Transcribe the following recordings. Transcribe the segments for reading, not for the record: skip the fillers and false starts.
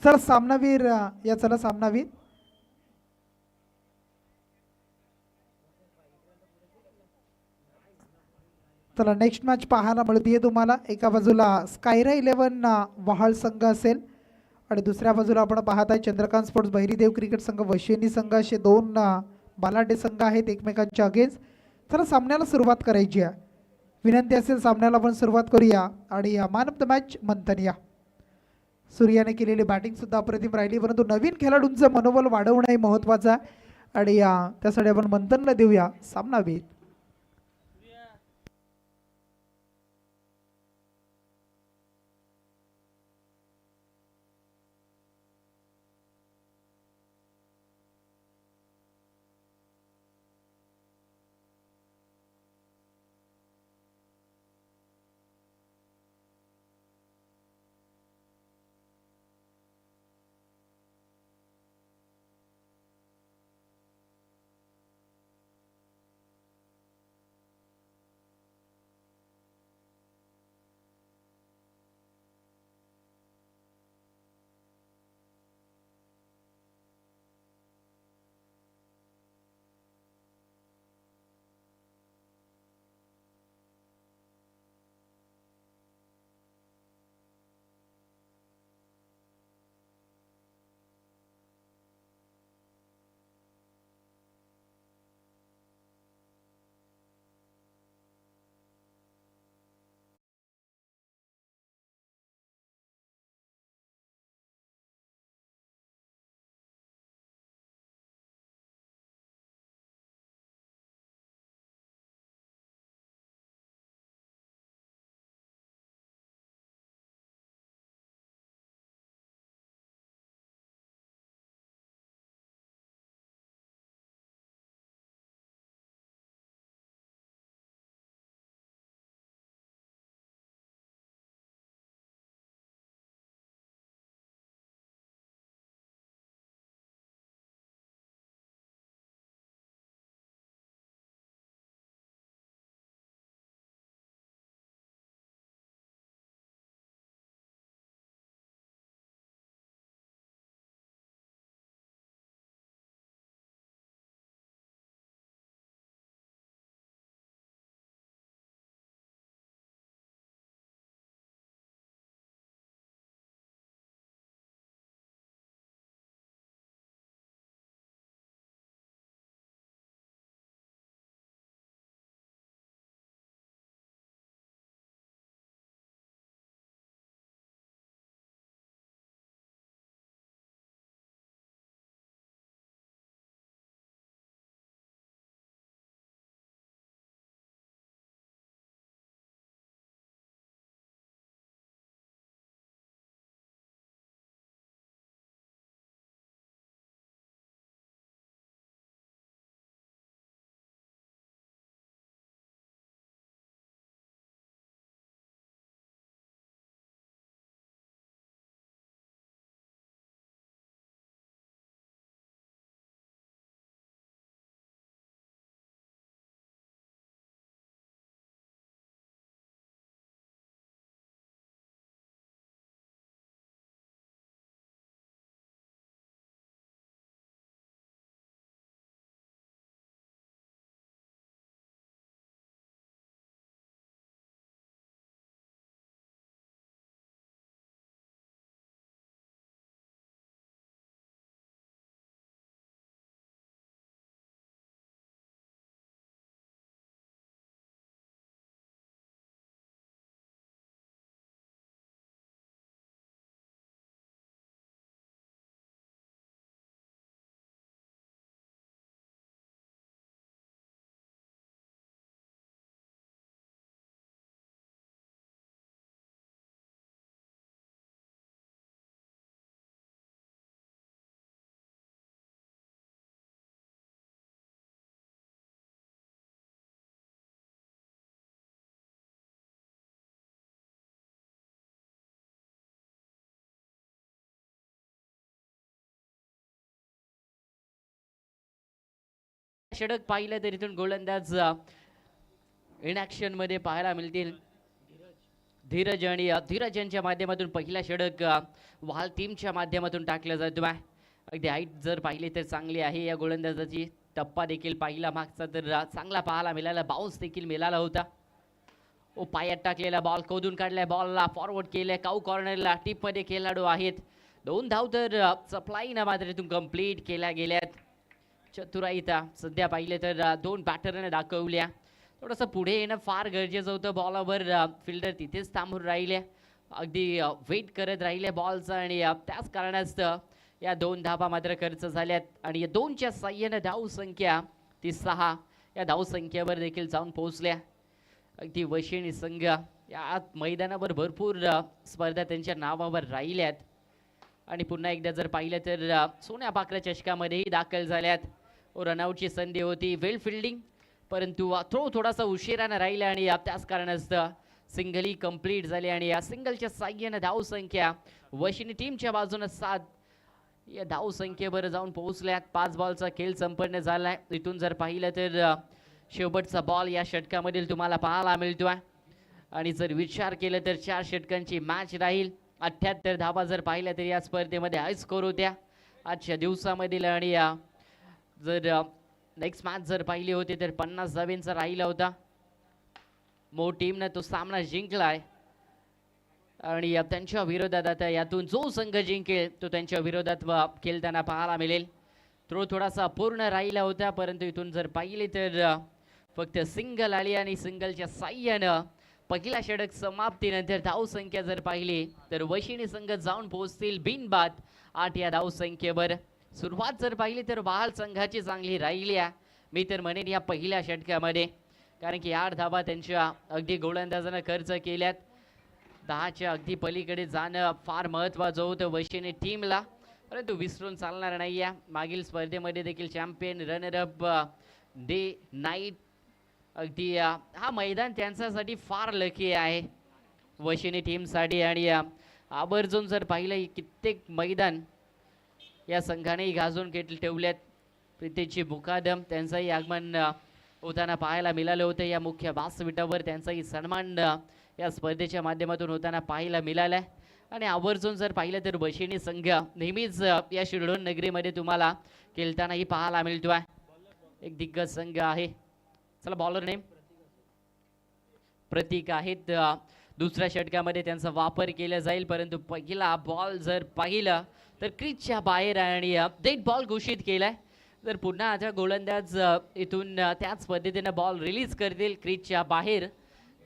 चला सामनावीर या चला सामनावीर. चला नेक्स्ट मॅच पाहायला मिळतीये तुम्हाला. एका बाजूला स्कायरा 11 वहाळ संघ असेल आणि दुसऱ्या बाजूला आपण पाहत आहे चंद्रकांत स्पोर्ट्स बहिरीदेव क्रिकेट संघ वशिनी संघ. असे दोन बालाटे संघ आहेत एकमेकांच्या अगेन्स्ट. चला सामन्याला सुरुवात करायची आहे. विनंती असेल सामन्याला आपण सुरुवात करूया. आणि मॅन ऑफ द मॅच मंथन या. सूर्याने केलेली बॅटिंग सुद्धा अप्रतिम राहिली, परंतु नवीन खेळाडूंचं मनोबल वाढवणं हे महत्त्वाचं आहे. आणि त्यासाठी आपण मंथनला देऊया सामनावीर. षटक पाहिलं तर इथून गोलंदाज इन ऍक्शन मध्ये पाहायला मिळतील. धीरज आणि धीरज यांच्या माध्यमातून पहिला षटक वाल टीमच्या माध्यमातून टाकलं जातो आहे. अगदी हाईट जर पाहिली तर चांगली आहे या गोलंदाजाची. टप्पा देखील पाहिला मागचा तर चांगला पाहायला मिळाला. बाउन्स देखील मिळाला होता. ओ पायात टाकलेला बॉल खोदून काढलाय. बॉलला फॉरवर्ड केलंय. काऊ कॉर्नरला टीपमध्ये खेळाडू आहेत. 2 धाव तर सप्लाईनं मात्र इथून कंप्लीट केल्या गेल्यात. चतुराईता सध्या पाहिले तर 2 बॅटरने दाखवल्या. थोडंसं पुढे येणं फार गरजेचं होतं. बॉलवर फिल्डर तिथेच थांबून राहिले. अगदी वेट करत राहिले बॉलचा आणि त्याच कारणास्तव या 2 धावा मात्र खर्च झाल्यात आणि या 2च्या साह्यानं धाव संख्या ती 6 या धाव संख्येवर देखील जाऊन पोहोचल्या. अगदी वशिणी संघ या मैदानावर भरपूर स्पर्धा त्यांच्या नावावर राहिल्यात आणि पुन्हा एकदा जर पाहिलं तर सोन्या पाखरा चषकामध्येही दाखल झाल्यात. रनआउटची संधी होती. वेल फिल्डिंग परंतु थ्रो थोडासा उशिरानं राहिला आणि त्याच कारणास्तव सिंगल ही कंप्लीट झाली आणि या सिंगलच्या साह्यानं धाव संख्या वशिनी टीमच्या बाजूने 7 या धाव संख्येवर जाऊन पोहोचल्यात. 5 बॉलचा खेळ संपन्न झालाय. इथून जर पाहिलं तर शेवटचा बॉल या षटकामधील तुम्हाला पाहायला मिळतोय आणि जर विचार केला तर 4 षटकांची मॅच राहील. 78 धावा जर पाहिल्या तर या स्पर्धेमध्ये हाय स्कोर होत्या आजच्या दिवसामधील आणि जर नेक्स्ट मॅच जर पाहिली होती तर 50 धावांचा राहिला होता. मो टीमनं तो सामना जिंकलाय आणि त्यांच्या विरोधात आता यातून जो संघ जिंकेल तो त्यांच्या विरोधात खेळताना पाहायला मिळेल. थ्रो थोडासा अपूर्ण राहिला होता परंतु इथून जर पाहिले तर फक्त सिंगल आली आणि सिंगलच्या साह्यानं पहिला षटक समाप्तीनंतर धाव संख्या जर पाहिली तर वशिनी संघ जाऊन पोहोचतील बिनबाद 8 या धाव संख्येवर. सुरुवात जर पाहिली तर वाहाल संघाची चांगली राहिली आहे मी तर म्हणेन या पहिल्या षटकामध्ये, कारण की 8 धावा त्यांच्या अगदी गोलंदाजानं खर्च केल्यात. 10च्या अगदी पलीकडे जाणं फार महत्त्वाचं होतं वशिनी टीमला, परंतु विसरून चालणार नाही आहे. मागील स्पर्धेमध्ये देखील चॅम्पियन रनरअप डे नाईट अगदी हा मैदान त्यांच्यासाठी फार लकी आहे वशिनी टीमसाठी आणि आवर्जून जर पाहिलं कित्येक मैदान या संघानेही गाजून ठेवल्यात. प्रीतेशजी मुकादम त्यांचंही आगमन होताना पाहायला मिळालं होतं. या मुख्य व्यासपीठावर त्यांचाही सन्मान या स्पर्धेच्या माध्यमातून होताना पाहायला मिळाला आहे आणि आवर्जून जर पाहिलं तर वशिनी संघ नेहमीच या शिरढोण नगरीमध्ये तुम्हाला खेळतानाही पाहायला मिळतो आहे. एक दिग्गज संघ आहे. चला बॉलर नेम प्रतीक आहेत. दुसऱ्या षटकामध्ये त्यांचा वापर केला जाईल परंतु पहिला बॉल जर पाहिलं तर क्रीजच्या बाहेर आणि डेड बॉल घोषित केलाय. जर पुन्हा आता गोलंदाज इथून त्याच पद्धतीनं बॉल रिलीज करतील क्रीजच्या बाहेर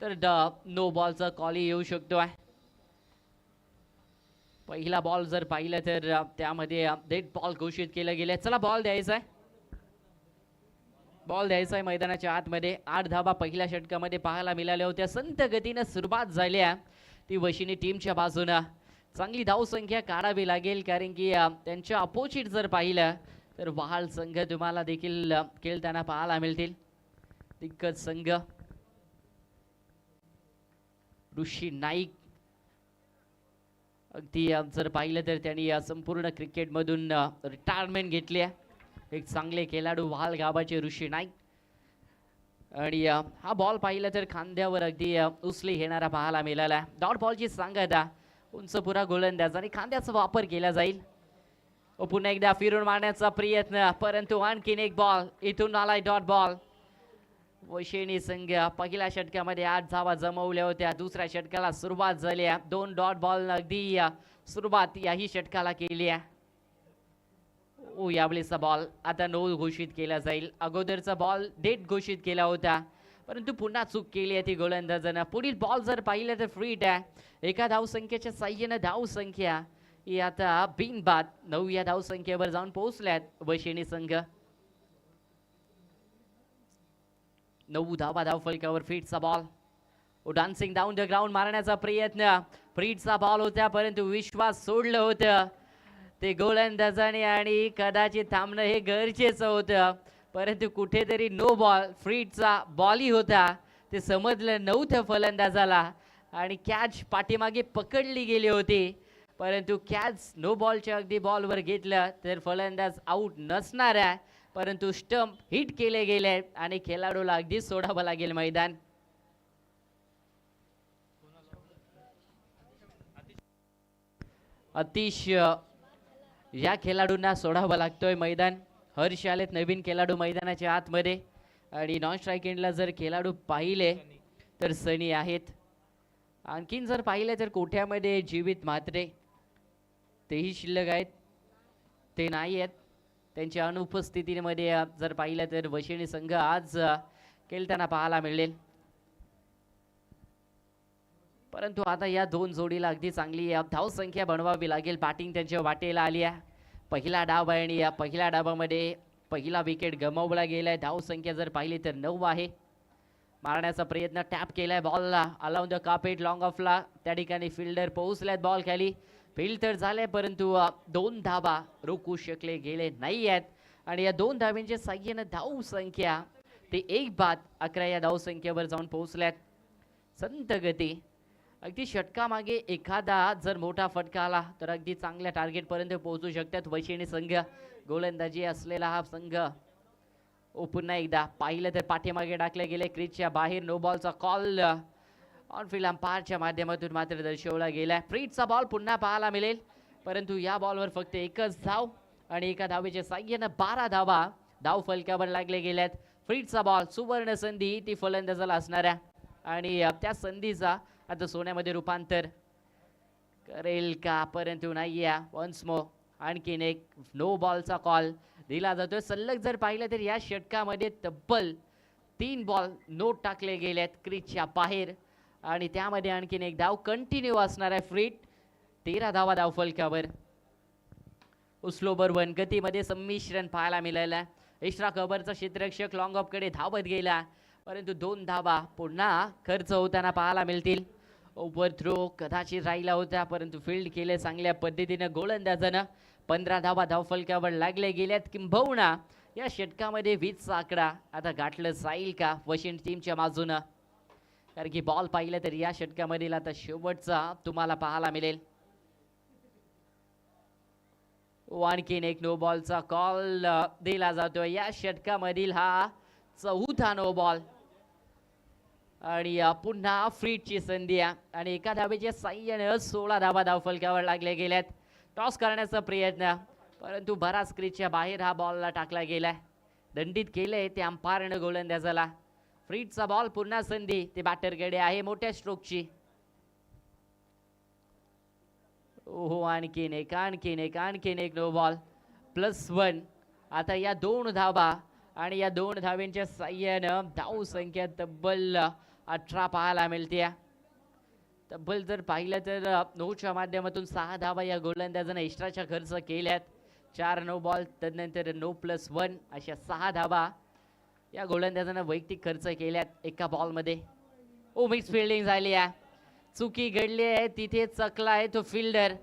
तर नो बॉलचा कॉल येऊ शकतो आहे. पहिला बॉल जर पाहिलं तर त्यामध्ये डेड बॉल घोषित केला गेलाय. चला बॉल द्यायचा आहे. बॉल द्यायचा आहे मैदानाच्या आतमध्ये. 8 धावा पहिल्या षटकामध्ये पाहायला मिळाल्या होत्या. संत गतीनं सुरुवात झाली आहे ती वशिनी टीमच्या बाजूनं. चांगली धाव संख्या काढावी लागेल कारण की त्यांच्या अपोजिट जर पाहिलं तर वाहाल संघ तुम्हाला देखील खेळताना पाहायला मिळतील. दिग्गज संघ ऋषी नाईक अगदी जर पाहिलं तर त्यांनी संपूर्ण क्रिकेटमधून रिटायरमेंट घेतली आहे. एक चांगले खेळाडू वाहाल गावाचे ऋषी नाईक आणि हा बॉल पाहिला तर खांद्यावर अगदी उचली घेणारा पाहायला मिळाला. डॉट बॉलची सांगता उंच पुरा गोलंदाज आणि खांद्याचा वापर केला जाईल. पुन्हा एकदा फिरून मारण्याचा प्रयत्न परंतु आणखीन एक बॉल इथून आलाय डॉट बॉल. वशिनी संघ पहिल्या षटकामध्ये 8 धावा जमवल्या होत्या. दुसऱ्या षटकाला सुरुवात झाली. 2 डॉट बॉल अगदी सुरुवात याही षटकाला केली आहे. यावेळेचा बॉल आता नो घोषित केला जाईल. अगोदरचा बॉल डेट घोषित केला होता परंतु पुन्हा चूक केली आहे ती गोलंदाजानं. पुढील बॉल जर पाहिलं तर फ्रीट आहे. एका धाव संख्येच्या साह्यानं धाव संख्या ही आता बिनबाद 9 या धाव संख्येवर जाऊन पोहोचल्यात वशिनी संघ. 9 धावा धाव फलकावर. फ्रीटचा ball dancing down the ground मारण्याचा प्रयत्न. फ्रीटचा बॉल होता परंतु विश्वास सोडलं होतं ते गोलंदाजाने आणि कदाचित थांबणं हे गरजेचं होतं परंतु कुठेतरी नो बॉल. फ्रीटचा बॉलही होता ते समजलं नव्हतं फलंदाजाला आणि कॅच पाठीमागे पकडली गेली होती परंतु कॅच नो बॉलच्या अगदी बॉलवर घेतलं तर फलंदाज आऊट नसणार आहे परंतु स्टंप हिट केले गेले आणि खेळाडूला अगदी सोडावं लागेल मैदान. अतिशय या खेळाडूंना सोडावं लागतोय मैदान. हर्ष आलेत नवीन खेळाडू मैदानाच्या आतमध्ये आणि नॉन स्ट्राईक एंडला जर खेळाडू पाहिले तर सनी आहेत. आणखीन जर पाहिले तर कोठ्यामध्ये जीवित म्हात्रे तेही शिल्लक आहेत, ते नाही आहेत. त्यांच्या अनुपस्थितीमध्ये जर पाहिलं तर वशिणी संघ आज खेळताना पाहायला मिळेल. परंतु आता या दोन जोडीला अगदी चांगली धावसंख्या बनवावी लागेल. बॅटिंग त्यांच्या वाटेला आली आहे. पहिला डाव आहे आणि या पहिल्या डावामध्ये पहिला विकेट गमावला गेलाय. धावसंख्या जर पाहिली तर 9 आहे. मारण्याचा प्रयत्न टॅप केलाय बॉलला अलाउन द कार्पेट लॉंग ऑफला. त्या ठिकाणी फिल्डर पोहोचल्यात बॉल खाली. फील्ड तर झाले परंतु 2 धावा रोखू शकले गेले नाही आहेत. आणि या 2 धावांच्या साह्याने धावसंख्या ते 1 बाद 11 या धावसंख्येवर जाऊन पोहोचल्यात. संत गती. अगदी षटकामागे एखादा जर मोठा फटका आला तर अगदी चांगल्या टार्गेट पर्यंत पोहोचू शकतात वशिणी संघ. गोलंदाजी असलेला हा संघ. पुन्हा एकदा पाहिलं तर पाठीमागे टाकले गेले क्रीजच्या बाहेर. नो बॉलचा कॉल ऑनफिल्ड अंपायरच्या माध्यमातून मात्र दर्शवला गेला. फ्रीडचा बॉल पुन्हा पाहायला मिळेल परंतु या बॉलवर फक्त एकच धाव आणि एका धावेच्या साह्याने 12 धावा धाव फलकावर लागले गेल्यात. फ्रीडचा बॉल सुवर्ण संधी ती फलंदाजाला असणाऱ्या आणि त्या संधीचा आता सोन्यामध्ये रूपांतर करेल का परंतु नाही. वन्स मोर आणखीन एक नो बॉलचा कॉल दिला जातोय. सलग जर पाहिलं तर या षटकामध्ये तब्बल 3 बॉल नोट टाकले गेलेत क्रीजच्या बाहेर आणि त्यामध्ये आणखीन एक धाव कंटिन्यू असणार आहे. फ्रीड 13 धावा धाव फलकावर. उस्लोबर वन गतीमध्ये संमिश्रण पाहायला मिळालं. इश्रा कबरचा क्षेत्ररक्षक लॉंग ऑफ कडे धावत गेला परंतु 2 धावा पुन्हा खर्च होताना पाहायला मिळतील. ओव्हर थ्रो कदाचित राहिला होता परंतु फील्ड केले चांगल्या पद्धतीनं गोलंदाजानं. 15 धावा धाव फलकावर लागले गेल्यात. किंबहुना या षटकामध्ये 20चा आकडा आता गाठलं जाईल का वशिंड टीमच्या बाजूनं. कारण की बॉल पाहिलं तर या षटकामधील आता शेवटचा तुम्हाला पाहायला मिळेल. आणखीन एक नो बॉलचा कॉल दिला जातोय. या षटकामधील हा 4था नो बॉल आणि पुन्हा फ्रीडची संधी आणि एका धावेच्या साह्याने 16 धावा धाव फलकावर लागले गेल्यात. टॉस करण्याचा प्रयत्न परंतु बराच क्रीजच्या बाहेर हा बॉलला टाकला गेलाय. दंडित केलंय ते अंपायरनं गोलंदाजाला. फ्रीडचा बॉल पुन्हा संधी ते बॅटरकडे आहे मोठ्या स्ट्रोकची. ओहो आणखीन एक नो बॉल +1. आता या 2 धावा आणि या 2 धाव्यांच्या साह्यानं धाव संख्या तब्बल 18 पाहायला मिळते. तब्बल जर पाहिलं तर 9च्या माध्यमातून 6 धावा या गोलंदाजानं एक्स्ट्राच्या खर्च केल्यात. 4 नो बॉल तदनंतर नो +1 अशा 6 धावा या गोलंदाजानं वैयक्तिक खर्च केल्यात एका बॉलमध्ये. मिक्स फिल्डिंग झाली आहे. चुकी घडली आहे तिथे चकला आहे तो फिल्डर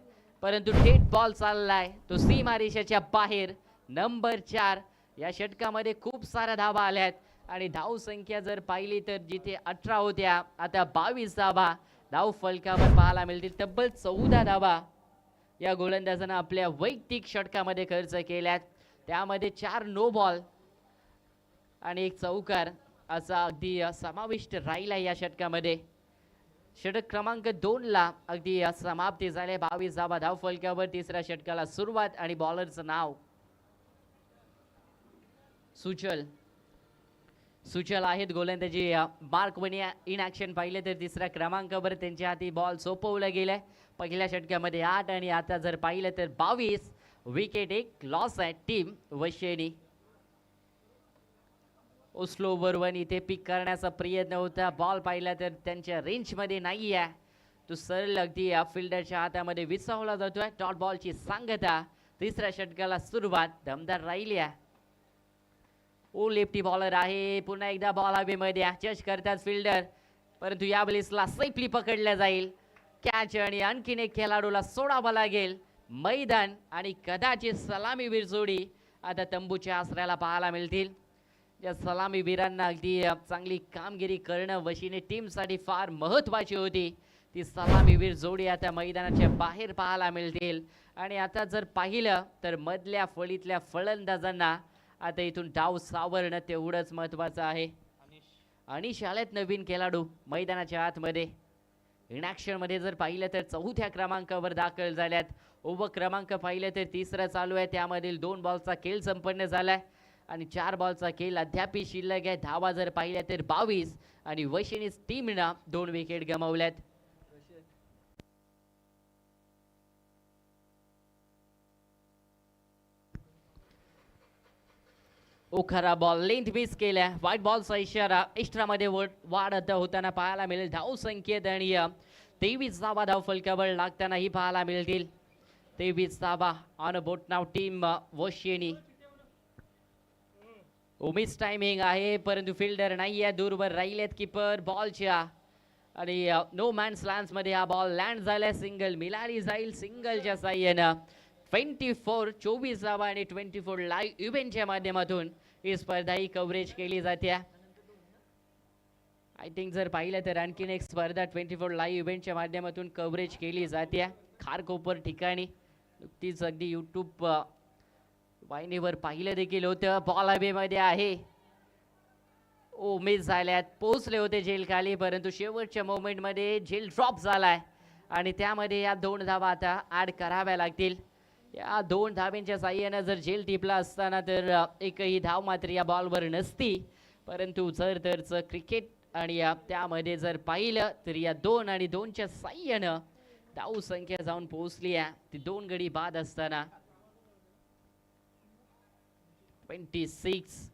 परंतु थेट बॉल चाललाय तो सीमारेषेच्या बाहेर. नंबर 4 या षटकामध्ये खूप साऱ्या धावा आल्यात आणि धाव संख्या जर पाहिली तर जिथे 18 होत्या आता 22 धावा धाव फलकावर पाहायला मिळतील. तब्बल 14 धावा या गोलंदाजानं आपल्या वैयक्तिक षटकामध्ये खर्च केल्यात. त्यामध्ये 4 नो बॉल आणि एक चौकार असा अगदी समाविष्ट राहिला या षटकामध्ये. षटक क्रमांक 2 ला अगदी समाप्ती झाली. 22 धावा धाव फलकावर. तिसऱ्या षटकाला सुरुवात आणि बॉलरचं नाव सुचल आहेत. गोलंदाजी मार्क वनी इन ॲक्शन पाहिले तर तिसऱ्या क्रमांकावर त्यांच्या हाती बॉल सोपवला गेलाय. पहिल्या षटकामध्ये 8 आणि आता जर पाहिलं तर 22 विकेट. एक लॉस आहे टीम वशिणी. ओस्लोवर वन इथे पिक करण्याचा प्रयत्न होता. बॉल पाहिला तर त्यांच्या रेंजमध्ये नाही आहे. तो सरळ अगदी फिल्डरच्या हातामध्ये विसावला जातोय. डॉट बॉलची सांगता. तिसऱ्या षटकाला सुरुवात दमदार राहिली आहे. लेफ्टी बॉलर आहे. पुन्हा एकदा बॉल हवेमध्ये चेस करतात फिल्डर परंतु या बॉलिसला सेफली पकडल्या जाईल. कॅच आणि आणखीन एक खेळाडूला सोडावा लागेल मैदान आणि कदाचित सलामीवीर जोडी आता तंबूच्या आसऱ्याला पाहायला मिळतील. या सलामीवीरांना अगदी चांगली कामगिरी करणं वशिणी टीमसाठी फार महत्त्वाची होती. ती सलामीवीर जोडी आता मैदानाच्या बाहेर पाहायला मिळतील. आणि आता जर पाहिलं तर मधल्या फळीतल्या फलंदाजांना आता इथून डाव सावरणं तेवढंच महत्त्वाचं आहे. अनिश आलेत नवीन खेळाडू मैदानाच्या आतमध्ये. इन ॲक्शनमध्ये जर पाहिलं तर 4थ्या क्रमांकावर दाखल झाल्यात. ओव्हर क्रमांक पाहिले तर तिसरा चालू आहे, त्यामधील 2 बॉलचा खेळ संपन्न झालाय आणि 4 बॉलचा खेळ अद्याप शिल्लक आहे. धावा जर पाहिल्या तर 22 आणि वैशिनी टीमनं 2 विकेट गमावल्यात. खरा बॉल लेंथ मिस केल्या. व्हाईट बॉलचा इशारा एक्स्ट्रामध्ये वाढत होताना पाहायला मिळेल. धाव संख्येत आणि 23 धावा धाव फलकावर लागतानाही पाहायला मिळतील. 23 धावा ऑन बोट नाव टीम वशिनी. उमेश टायमिंग आहे परंतु फिल्डर नाही आहे, दूरवर राहिलेत कीपर बॉलच्या आणि नो मॅन्स लँड मध्ये हा बॉल लँड झालाय. सिंगल मिळाली जाईल सिंगलच्या साह्यानं. 24 धावा आणि 24 लाईव्ह इव्हेंटच्या माध्यमातून ही स्पर्धा ही कव्हरेज केली जाते. आय थिंक जर पाहिलं तर आणखीन एक स्पर्धा 24 लाईव्ह इव्हेंटच्या माध्यमातून कव्हरेज केली जाते खारकोपर ठिकाणी. नुकतीच अगदी यूट्यूब वाहिनीवर पाहिलं देखील होतं. बॉल हवेमध्ये आहे. मिस झाल्यात. पोहोचले होते झेल खाली परंतु शेवटच्या मोमेंटमध्ये झेल ड्रॉप झालाय आणि त्यामध्ये या 2 धावा आता ऍड कराव्या लागतील. या 2 धावांच्या साह्यानं जर झेल टिपला असताना तर एकही धाव मात्र या बॉलवर नसती. परंतु जर तरचं क्रिकेट आणि त्यामध्ये जर पाहिलं तर या 2 आणि 2च्या साह्यानं धाव संख्या जाऊन पोहोचली आहे ती 2 गडी बाद असताना. 26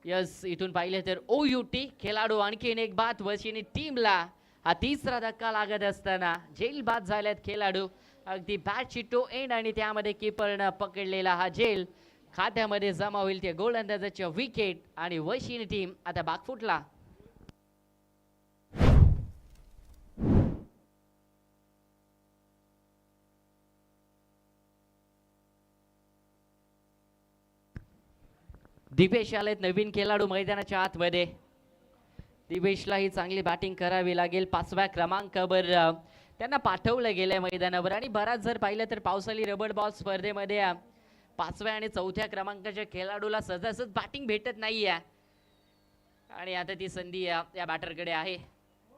यस. इथून पाहिलं तर OUT खेळाडू आणखीन एक बाद वशिनी टीमला. हा तिसरा धक्का लागत असताना झेल बाद झाल्यात खेळाडू. अगदी बॅटची टो एंड आणि त्यामध्ये कीपरनं पकडलेला हा झेल खात्यामध्ये जमा होईल. ते गोलंदाजाच्या विकेट आणि वशिनी टीम आता बागफुटला. दिवेश आलेत नवीन खेळाडू मैदानाच्या आतमध्ये. दिवेशला ही चांगली बॅटिंग करावी लागेल. 5व्या क्रमांकावर त्यांना पाठवलं गेलंय मैदानावर आणि बराच जर पाहिलं तर पावसाळी रबर बॉल स्पर्धेमध्ये 5व्या आणि 4थ्या क्रमांकाच्या खेळाडूला सहजासहज बॅटिंग भेटत नाहीये आणि आता ती संधी या बॅटरकडे आहे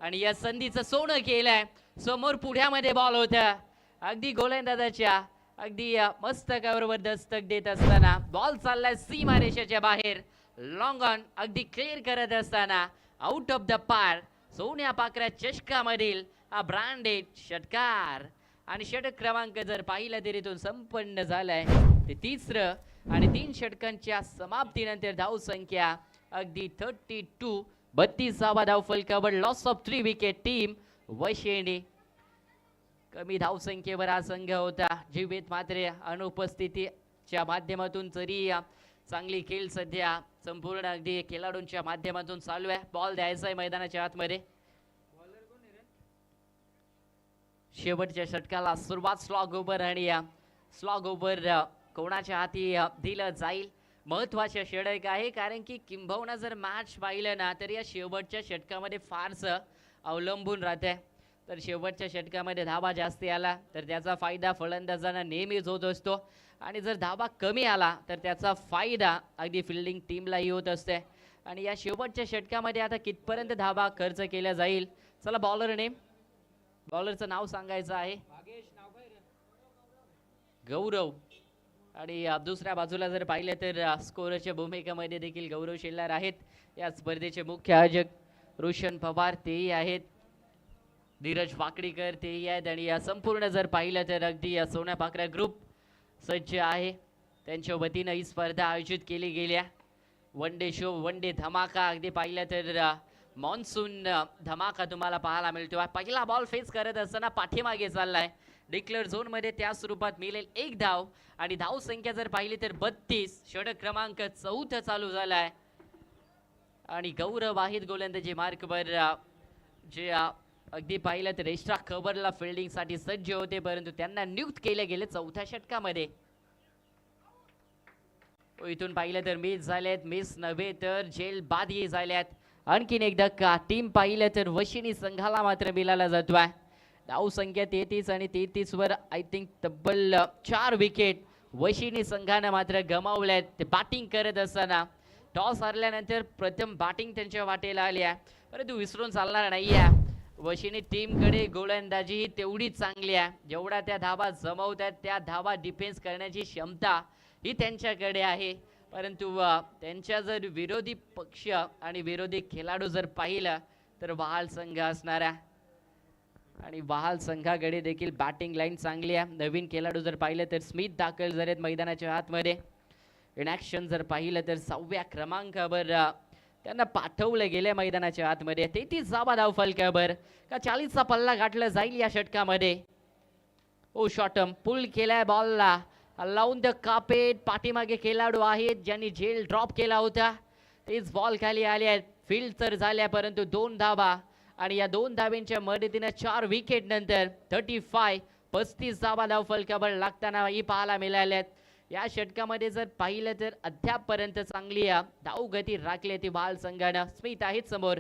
आणि या संधीचं सोनं केलंय. समोर पुढ्यामध्ये बॉल होता अगदी गोलंदाजाच्या अगदी मस्तकावर दस्तक देत असताना बॉल चाललाय सीमारेषेच्या बाहेर. लॉंग ऑन अगदी क्लिअर करत असताना आउट ऑफ द पार. सोन्या पाकऱ्या चषकामधील हा ब्रँडेड षटकार आणि षटक क्रमांक जर पाहिला तरी तो संपन्न झालाय. ते तिसरं आणि 3 षटकांच्या समाप्तीनंतर धाव संख्या अगदी 32. 32 धाव फलकावर. लॉस ऑफ 3 विकेट टीम वशिनी. कमी धाव संख्येवर हा संघ होता. जीवित मात्र अनुपस्थितीच्या माध्यमातून तरी चांगली खेळ सध्या संपूर्ण अगदी खेळाडूंच्या माध्यमातून चालू आहे. बॉल द्यायचा आहे मैदानाच्या आतमध्ये. शेवटच्या षटकाला सुरुवात स्लॉग ओव्हर आणि स्लॉग ओव्हर कोणाच्या हाती दिलं जाईल. महत्वाचे षटक आहे कारण की किंबहुना जर मॅच पाहिलं ना तर या शेवटच्या षटकामध्ये फारसं अवलंबून राहते. तर शेवटच्या षटकामध्ये धावा जास्ती आला तर त्याचा फायदा फलंदाजांना नेहमीच होत असतो आणि जर धावा कमी आला तर त्याचा फायदा अगदी फिल्डिंग टीमलाही होत असते. आणि या शेवटच्या षटकामध्ये आता कितपर्यंत धावा खर्च केल्या जाईल. चला बॉलर नेम. बॉलरचं नाव सांगायचं आहे गौरव आणि दुसऱ्या बाजूला जर पाहिलं तर स्कोरच्या भूमिकेमध्ये देखील गौरव शेलार आहेत. या स्पर्धेचे मुख्य आयोजक रोशन पवार तेही आहेत. धीरज वाकडीकर तेही आहेत आणि या संपूर्ण जर पाहिलं तर अगदी सोन्या पाकऱ्या ग्रुप सज्ज आहे. त्यांच्या वतीनं ही स्पर्धा आयोजित केली गेल्या. One day show one day धमाका अगदी पाहिलं तर मॉन्सून धमाका तुम्हाला पाहायला मिळतो. पहिला बॉल फेस करत असताना पाठीमागे चाललाय. डिक्लेअर झोन मध्ये त्या स्वरूपात मिळेल 1 धाव आणि धाव संख्या जर पाहिली तर 32. षटक क्रमांक 4 चालू झालाय आणि गौरव वाहिद गोलंदाजी मार्कवर जे अगदी पाहिलं तर एक्स्ट्रा कव्हरला फिल्डिंग साठी सज्ज होते परंतु त्यांना नियुक्त केले गेले 4थ्या षटकामध्ये. इथून पाहिलं तर मिस झालेत. मिस नव्हे तर झेल बादही झाल्यात. आणखीन एक धक्का टीम पाहिलं तर वशिनी संघाला मात्र मिळाला जातोय. धाव संख्या 33 आणि 33 वर आय थिंक तब्बल 4 विकेट वशिनी संघानं मात्र गमावल्यात. ते बॅटिंग करत असताना टॉस हरल्यानंतर प्रथम बॅटिंग त्यांच्या वाटेला आली आहे परंतु विसरून चालणार नाही आहे. वशिनी टीमकडे गोलंदाजी ही तेवढी चांगली आहे, जेवढा त्या धावा जमवतात त्या धावा डिफेन्स करण्याची क्षमता ही त्यांच्याकडे आहे. परंतु त्यांच्या जर विरोधी पक्ष आणि विरोधी खेळाडू जर पाहिलं तर वहाल संघ असणारा, आणि वहाल संघाकडे देखील बॅटिंग लाईन चांगली आहे. नवीन खेळाडू जर पाहिलं तर स्मिथ दाखल झालेत मैदानाच्या आतमध्ये. इन ॲक्शन जर पाहिलं तर 6व्या क्रमांकावर त्यांना पाठवलं गेले मैदानाच्या आतमध्ये. 33 धावा धाव फलकावर का 40चा पल्ला गाठला जाईल या षटकामध्ये. ओ शॉटम पुल केलाय बॉलला लावून द कापेट. पाठीमागे खेळाडू आहेत ज्यांनी झेल ड्रॉप केला होता, तेच बॉल खाली आले आहेत. फील्ड तर झाल्या परंतु 2 धावा, आणि या 2 धाब्यांच्या मदतीने 4 विकेट नंतर 35 धावा धाव फलकावर लागतानाही पाहायला मिळाल्यात. या षटकामध्ये जर पाहिलं तर अद्यापपर्यंत चांगली धाव गती राखली ती वहाल संघानं. स्मिथ आहेत समोर,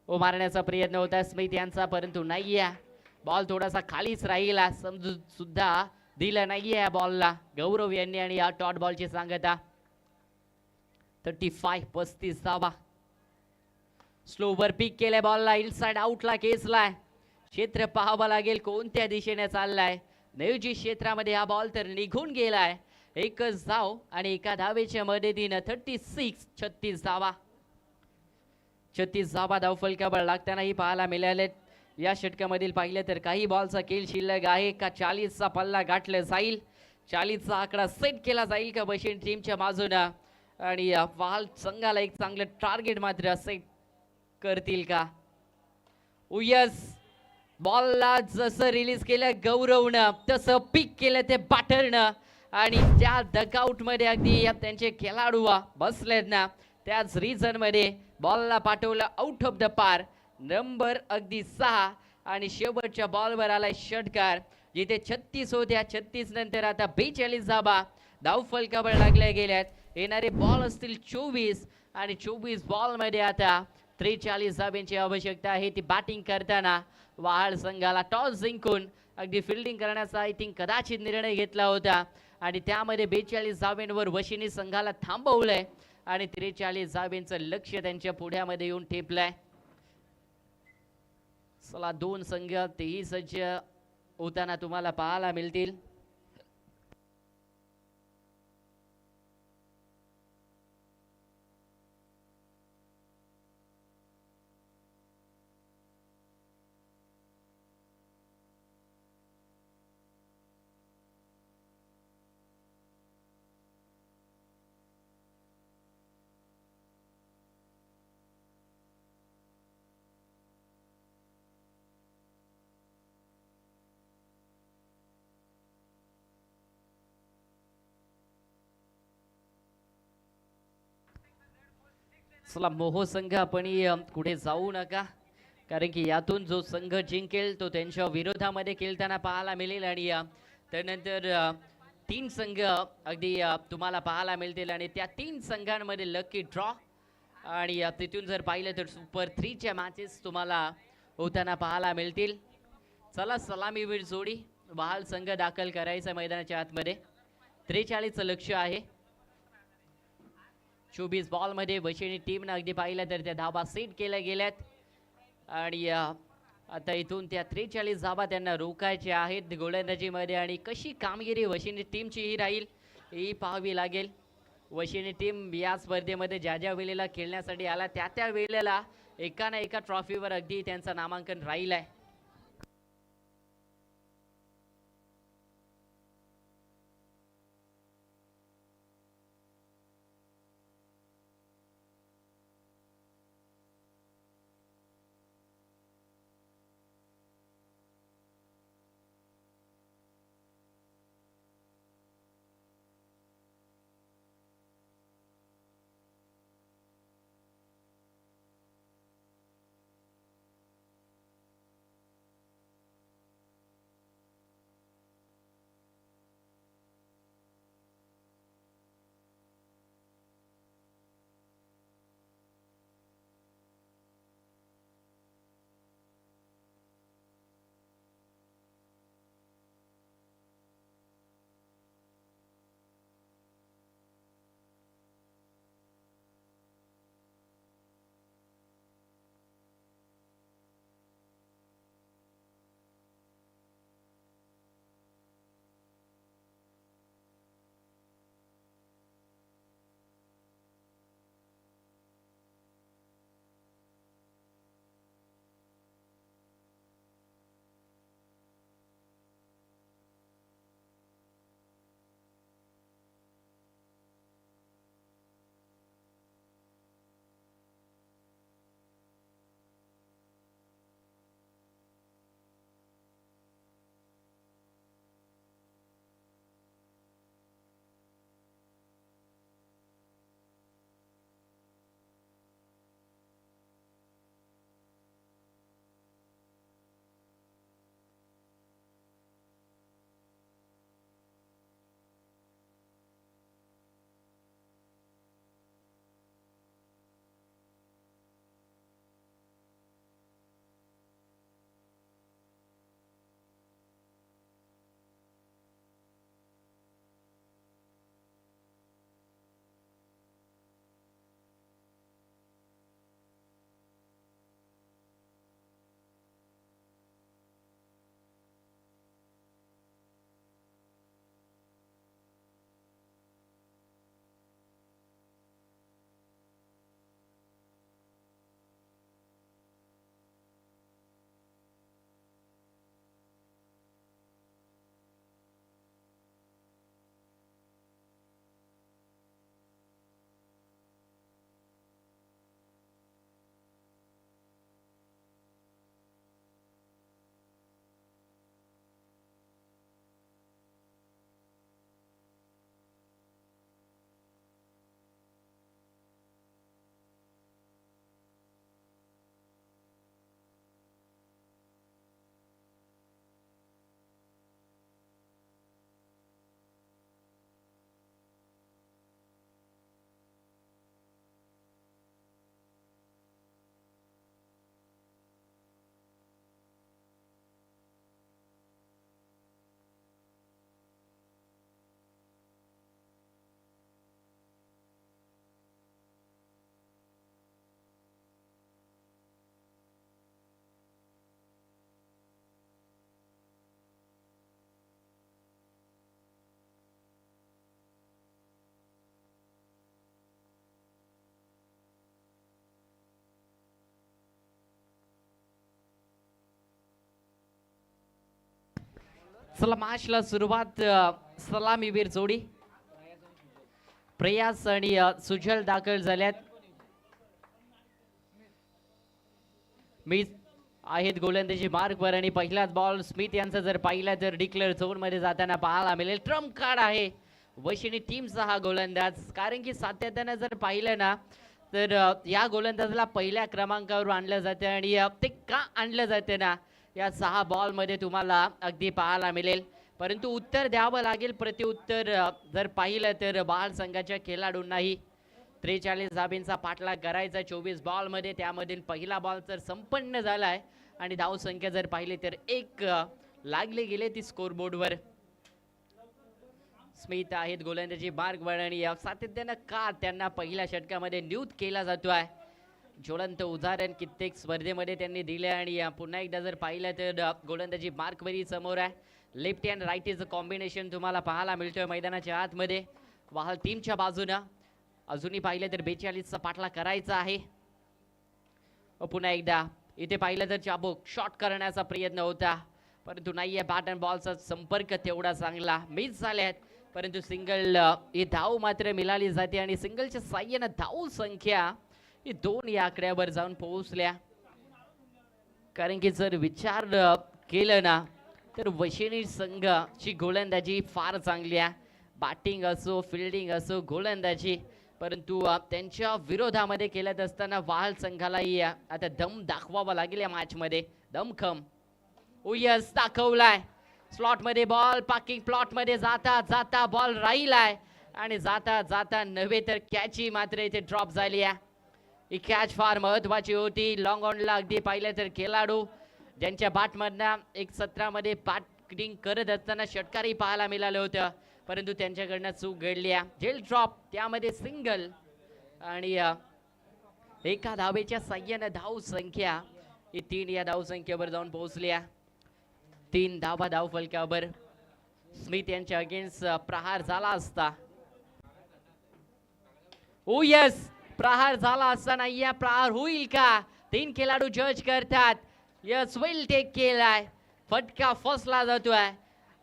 ओ मारण्याचा प्रयत्न होता स्मिथ यांचा परंतु नाहीये. बॉल थोडासा खालीच राहिला, समजून सुद्धा दिला नाहीये बॉलला गौरव यांनी, आणि या डॉट बॉलची सांगता. 35 धावा. स्लोवर पिक केलाय बॉलला, इनसाइड आउटला केसलाय. क्षेत्र पाहावं लागेल कोणत्या दिशेने चाललाय. नियोजित क्षेत्रामध्ये हा बॉल तर निघून गेलाय. एकच धाव आणि एका धावेच्या मदतीनं 36 धावा. 36 धावा धाव फलकावर लागतानाही पाहायला मिळाले. या षटकामधील पाहिलं तर काही बॉलचा खेळ शिल्लक आहे का 40चा पल्ला गाठला जाईल, 40चा आकडा सेट केला जाईल का बशीन टीमच्या बाजूनं, आणि वहाल संघाला एक चांगलं टार्गेट मात्र सेट करतील का. यस, बॉलला जसं रिलीज केलं गौरवनं तसं पिक केलं ते बॅटरनं, आणि त्या डगआउट मध्ये अगदी त्यांचे खेळाडू बसलेत ना त्याच रिझन मध्ये बॉलला पाठवलं आउट ऑफ द पार. नंबर अगदी 6, आणि शेवटच्या बॉलवर आलाय षटकार. जिथे 36 होत्या 36 नंतर आता 42 धावा धाव फलकावर लागल्या गेल्यात. येणारे बॉल असतील 24, आणि 24 बॉल मध्ये आता 43 धाब्यांची आवश्यकता आहे. ती बॅटिंग करताना वहाल संघाला टॉस जिंकून अगदी फिल्डिंग करण्याचा आय थिंक कदाचित निर्णय घेतला होता, आणि त्यामध्ये 42 धाब्यांवर वशिनी संघाला थांबवलंय, आणि 43 धाब्यांचं लक्ष त्यांच्या पुढ्यामध्ये येऊन ठेपलंय. चला 2 संघ तेही सज्ज होताना तुम्हाला पाहायला मिळतील. चला मोह संघ आपण पुढे जाऊ नका, कारण की यातून जो संघ जिंकेल तो त्यांच्या विरोधामध्ये खेळताना पाहायला मिळेल, आणि त्यानंतर 3 संघ अगदी तुम्हाला पाहायला मिळतील, आणि त्या 3 संघांमध्ये लकी ड्रॉ, आणि तिथून जर पाहिलं तर सुपर 3 च्या मॅचेस तुम्हाला होताना पाहायला मिळतील. चला सलामीवीर जोडी वहाल संघ दाखल करायचा मैदानाच्या आतमध्ये. 43 लक्ष आहे. 24 बॉल मध्ये वशिनी टीमनं अगदी पाहिलं तर त्या धावा सेट केल्या गेल्यात, आणि आता इथून त्या 43 धावा त्यांना रोखायच्या आहेत गोलंदाजीमध्ये, आणि कशी कामगिरी वशिनी टीमची ही राहील ही पाहावी लागेल. वशिनी टीम या स्पर्धेमध्ये ज्या ज्या वेळेला खेळण्यासाठी आला त्या वेळेला एका ना एका ट्रॉफीवर अगदी त्यांचं नामांकन राहील आहे. चला मॅचला सुरुवात. सलामीवीर जोडी प्रयास आणि सुजल दाखल झाल्यात. मी आहेत गोलंदाजी मार्कवर आणि पहिलाच बॉल स्मिथ यांचा जर पाहिला तर डिक्लेअर झोन मध्ये जाताना पाहायला मिळेल. ट्रम्प कार्ड आहे वशिनी टीमचा हा गोलंदाज, कारण की सातत्याने जर पाहिलं ना तर या गोलंदाजाला पहिल्या क्रमांकावर आणलं जातं आणि ते का आणलं जातं ना या 6 बॉल मध्ये तुम्हाला अगदी पाहायला मिळेल. परंतु उत्तर द्यावं लागेल. प्रत्युत्तर जर पाहिलं तर बाल संघाच्या खेळाडूंनाही 43 धाबींचा पाठलाग करायचा 24 बॉल मध्ये. त्यामधील पहिला बॉल तर संपन्न झालाय आणि धाव संख्या जर पाहिली तर 1 लागले गेले ती स्कोर बोर्डवर. स्मिथ आहेत गोलंदाजी मार्कवर आणि सातत्यानं का त्यांना पहिल्या षटकामध्ये नियुक्त केला जातोय. ज्वलंत उदाहरण कित्येक स्पर्धेमध्ये त्यांनी दिले आणि पुन्हा एकदा जर पाहिलं तर गोलंदाजी मार्कवरही समोर आहे. लेफ्ट हँड राईटीचं कॉम्बिनेशन तुम्हाला पाहायला मिळतोय मैदानाच्या आतमध्ये वाहल टीमच्या बाजूनं. अजूनही पाहिलं तर 42चा पाठला करायचा आहे. पुन्हा एकदा इथे पाहिलं तर चाबूक शॉट करण्याचा प्रयत्न होता परंतु नाहीये. बॅट अँड बॉलचा संपर्क तेवढा चांगला मिस झाल्यात परंतु सिंगल ही धाव मात्र मिळाली जाते आणि सिंगलच्या साह्यानं धाव संख्या ही 2 या आकड्यावर जाऊन पोहोचल्या. कारण की जर विचार केलं ना तर वशिनी संघाची गोलंदाजी फार चांगली आहे. बॅटिंग असो फिल्डिंग असो गोलंदाजी, परंतु त्यांच्या विरोधामध्ये खेळत असताना वाहल संघालाही आता दम दाखवावा लागेल या मॅच मध्ये. दमखम उयस दाखवलाय. स्लॉट मध्ये बॉल पार्किंग प्लॉट मध्ये जाता जाता बॉल राहिलाय आणि जाता जाता नव्हे तर कॅची मात्र इथे ड्रॉप झाली आहे. ही कॅच फार महत्वाची होती. लॉंग ऑनला अगदी पाहिलं तर खेळाडू ज्यांच्या बॅटमधनं एक सत्रामध्ये बॅटिंग करत असताना षटकारही पाहायला मिळालं होतं परंतु त्यांच्याकडनं चूक घडली आहे. झेल ड्रॉप त्यामध्ये सिंगल आणि एका धावेच्या साह्यानं धाव संख्या ही 3 या धाव संख्येवर जाऊन पोहोचली आहे. 3 धावा धाव फलकावर. स्मिथ यांच्या अगेन्स्ट प्रहार झाला असता. ओ यस प्रहार झाला असता नाही या प्रहार होईल का 3 खेळाडू जज करतात. यस वेल टेक केलाय. फटका फसला जातोय.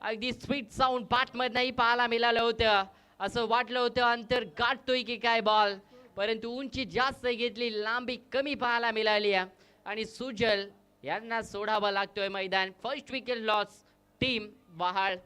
अगदी स्पीड साऊंड बॅट मधनही पाहायला मिळालं होतं. असं वाटलं होतं अंतर गाठतोय की काय बॉल परंतु उंची जास्त घेतली लांबी कमी पाहायला मिळाली आणि सुजल यांना सोडावा लागतोय मैदान. First wicket loss team Bahal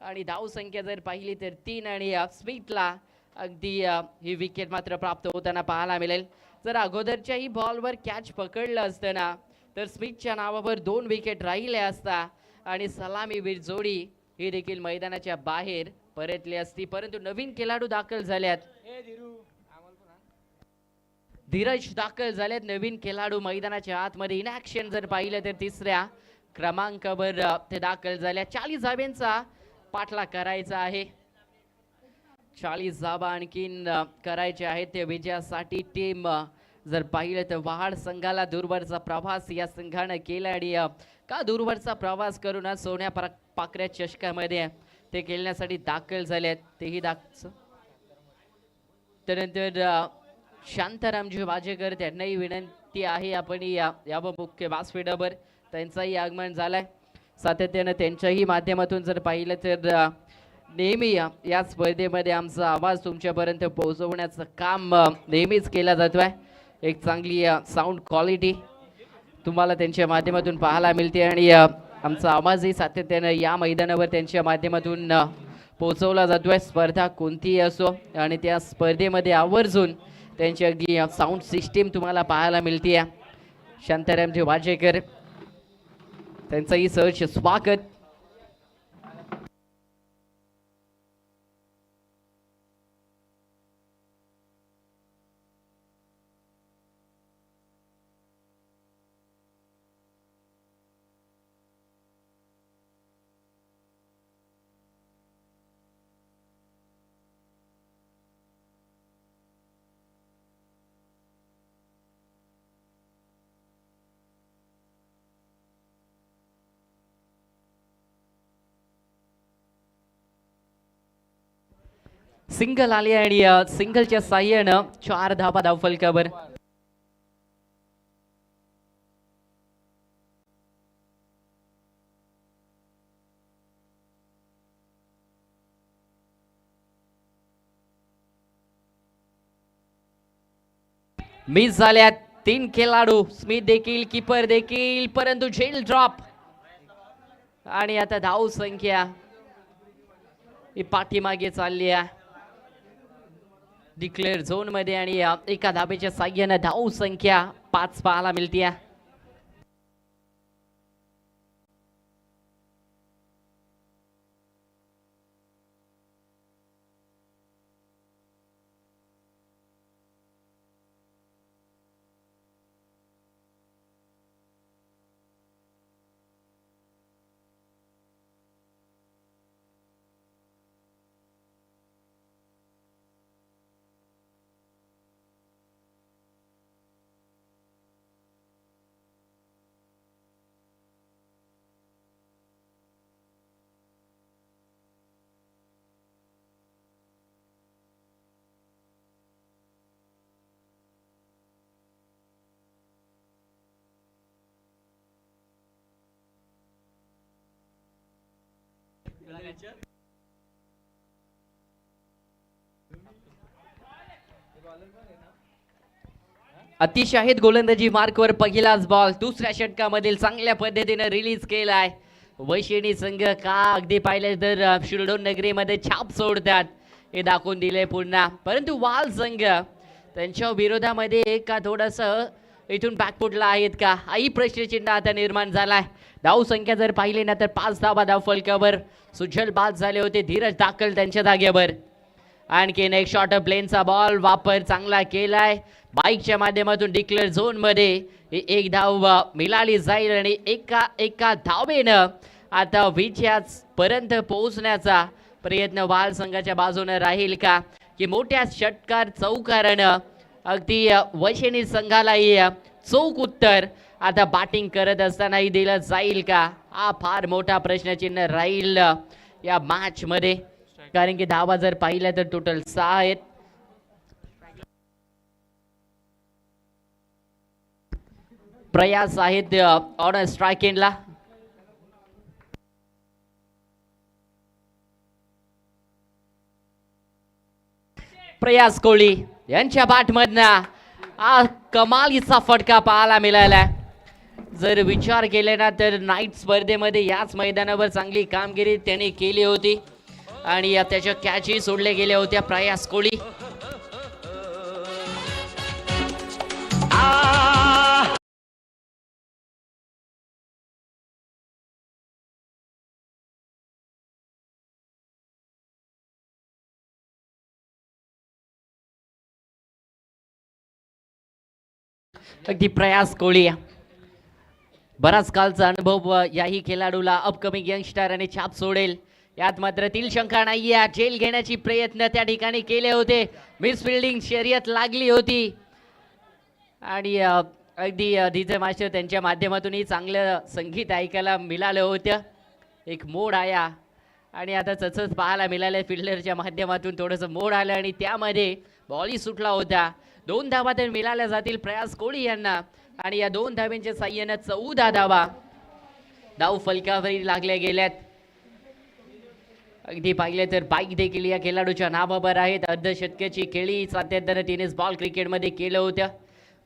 आणि धाव संख्या जर पाहिली तर 3 आणि स्मिथला अगदी ही विकेट मात्र प्राप्त होताना पाहायला मिळेल. जर अगोदरच्याही बॉलवर कॅच पकडलं असतं ना तर स्मिथच्या नावावर 2 विकेट राहिल्या असता आणि सलामीवीर जोडी ही देखील मैदानाच्या बाहेर परतली असती. परंतु नवीन खेळाडू दाखल झाल्यात. धीरज दाखल झालेत नवीन खेळाडू मैदानाच्या आतमध्ये. इन ऍक्शन जर पाहिलं तर 3ऱ्या क्रमांकावर ते दाखल झाल्या. 40 धाब्यांचा पाठला करायचा आहे. 40 धाबा आणखीन करायचे आहेत ते विजयासाठी. टीम जर पाहिलं तर वाहाड संघाला दूरवरचा प्रवास या संघानं केला आणि का दूरवरचा प्रवास करून सोन्या पाकऱ्या चषकामध्ये ते खेळण्यासाठी दाखल झालेत. तेही त्यानंतर शांतारामजी वाजेकर त्यांनाही विनंती आहे आपण या मुख्य व्यासपीठावर त्यांचाही आगमन झालाय. सातत्यानं त्यांच्याही माध्यमातून जर पाहिलं तर नेहमी या स्पर्धेमध्ये आमचा आवाज तुमच्यापर्यंत पोहोचवण्याचं काम नेहमीच केला जातोय. एक चांगली साऊंड क्वालिटी तुम्हाला त्यांच्या माध्यमातून पाहायला मिळते आणि आमचा आवाजही सातत्यानं या मैदानावर त्यांच्या माध्यमातून पोहोचवला जातोय. स्पर्धा कोणतीही असो आणि त्या स्पर्धेमध्ये आवर्जून त्यांची अगदी साऊंड सिस्टीम तुम्हाला पाहायला मिळते. शांतारामजी वाजेकर त्यांचंही सहर्ष स्वागत. सिंगल आली आणि सिंगलच्या साह्यानं 4 धाबा धावफलकावर. मिस झाल्यात 3 खेळाडू, स्मिथ देखील, कीपर देखील, परंतु झेल ड्रॉप. आणि आता धाव संख्या ही पाठीमागे चालली आहे डिक्लेअर झोन मध्ये आणि एका धाब्याच्या साह्याने धाव संख्या 5 पाहायला मिळते. अतिशहात गोलंदाजी मार्कवर पहिलाच बॉल दुसऱ्या षटकामधील चांगल्या पद्धतीने रिलीज केलाय. वैशिणी संघ का अगदी पाहिले तर शिरडोन नगरीमध्ये छाप सोडतात हे दाखवून दिले पुन्हा. परंतु वाल संघ त्यांच्या विरोधामध्ये का थोडस इथून बॅकफुटला आहेत का हाही प्रश्नचिन्ह आता निर्माण झालाय. धाव संख्या जर पाहिली ना तर 5 धावा धाव फलकावर सुजल बाद झाले होते. धीरज दाखल त्यांच्या जागेवर. आणखीन एक शॉर्ट प्लेनचा बॉल वापर चांगला केलाय. बाईकच्या माध्यमातून डिक्लेअर झोन मध्ये एक धाव मिळाली जाईल आणि एका धावेनं आता विजयाच पर्यंत पोहोचण्याचा प्रयत्न वाल संघाच्या बाजूने राहील का की मोठ्या षटकार चौकारानं अगदी वैशिणी संघालाही चौक उत्तर आता बॅटिंग करत असतानाही दिलं जाईल का हा फार मोठा प्रश्नचिन्ह राहील या मॅच मध्ये. कारण की धावा जर पाहिल्या तर टोटल 6 आहेत. प्रयास आहेत ऑन स्ट्राइक एंडला. प्रयास कोहली यांच्या बॅटमधनं हा कमालीचा फटका पाहायला मिळाला. जर विचार केले ना तर नाईट स्पर्धेमध्ये याच मैदानावर चांगली कामगिरी त्यांनी केली होती आणि त्याच्या कॅचही सोडल्या गेल्या होत्या. प्रयास कोहली अगदी प्रयास कोहली बराच कालचा अनुभव याही खेळाडूला अपकमिंग यंगस्टर आणि छाप सोडेल यात मात्र तील शंका नाहीये. झेल घेण्याची प्रयत्न त्या ठिकाणी केले होते. मिस फिल्डिंग शर्यत लागली होती आणि अगदी डीजे मास्टर त्यांच्या माध्यमातूनही चांगलं संगीत ऐकायला मिळालं होतं. एक मोड आया आणि आता तसंच पाहायला मिळालं फिल्डरच्या माध्यमातून थोडंसं मोड आलं आणि त्यामध्ये बॉलही सुटला होता. 2 धावा तर मिळाल्या जातील प्रयास कोहली यांना आणि या 2 धाव्यांच्या साह्याने 14 धावा धाव फलकावरी लागल्या गेल्यात. अगदी पाहिले तर बाईक देखील या खेळाडूच्या नावावर आहेत. अर्धशतकाची खेळी सातत्याने टेनिस बॉल क्रिकेटमध्ये केलं होतं.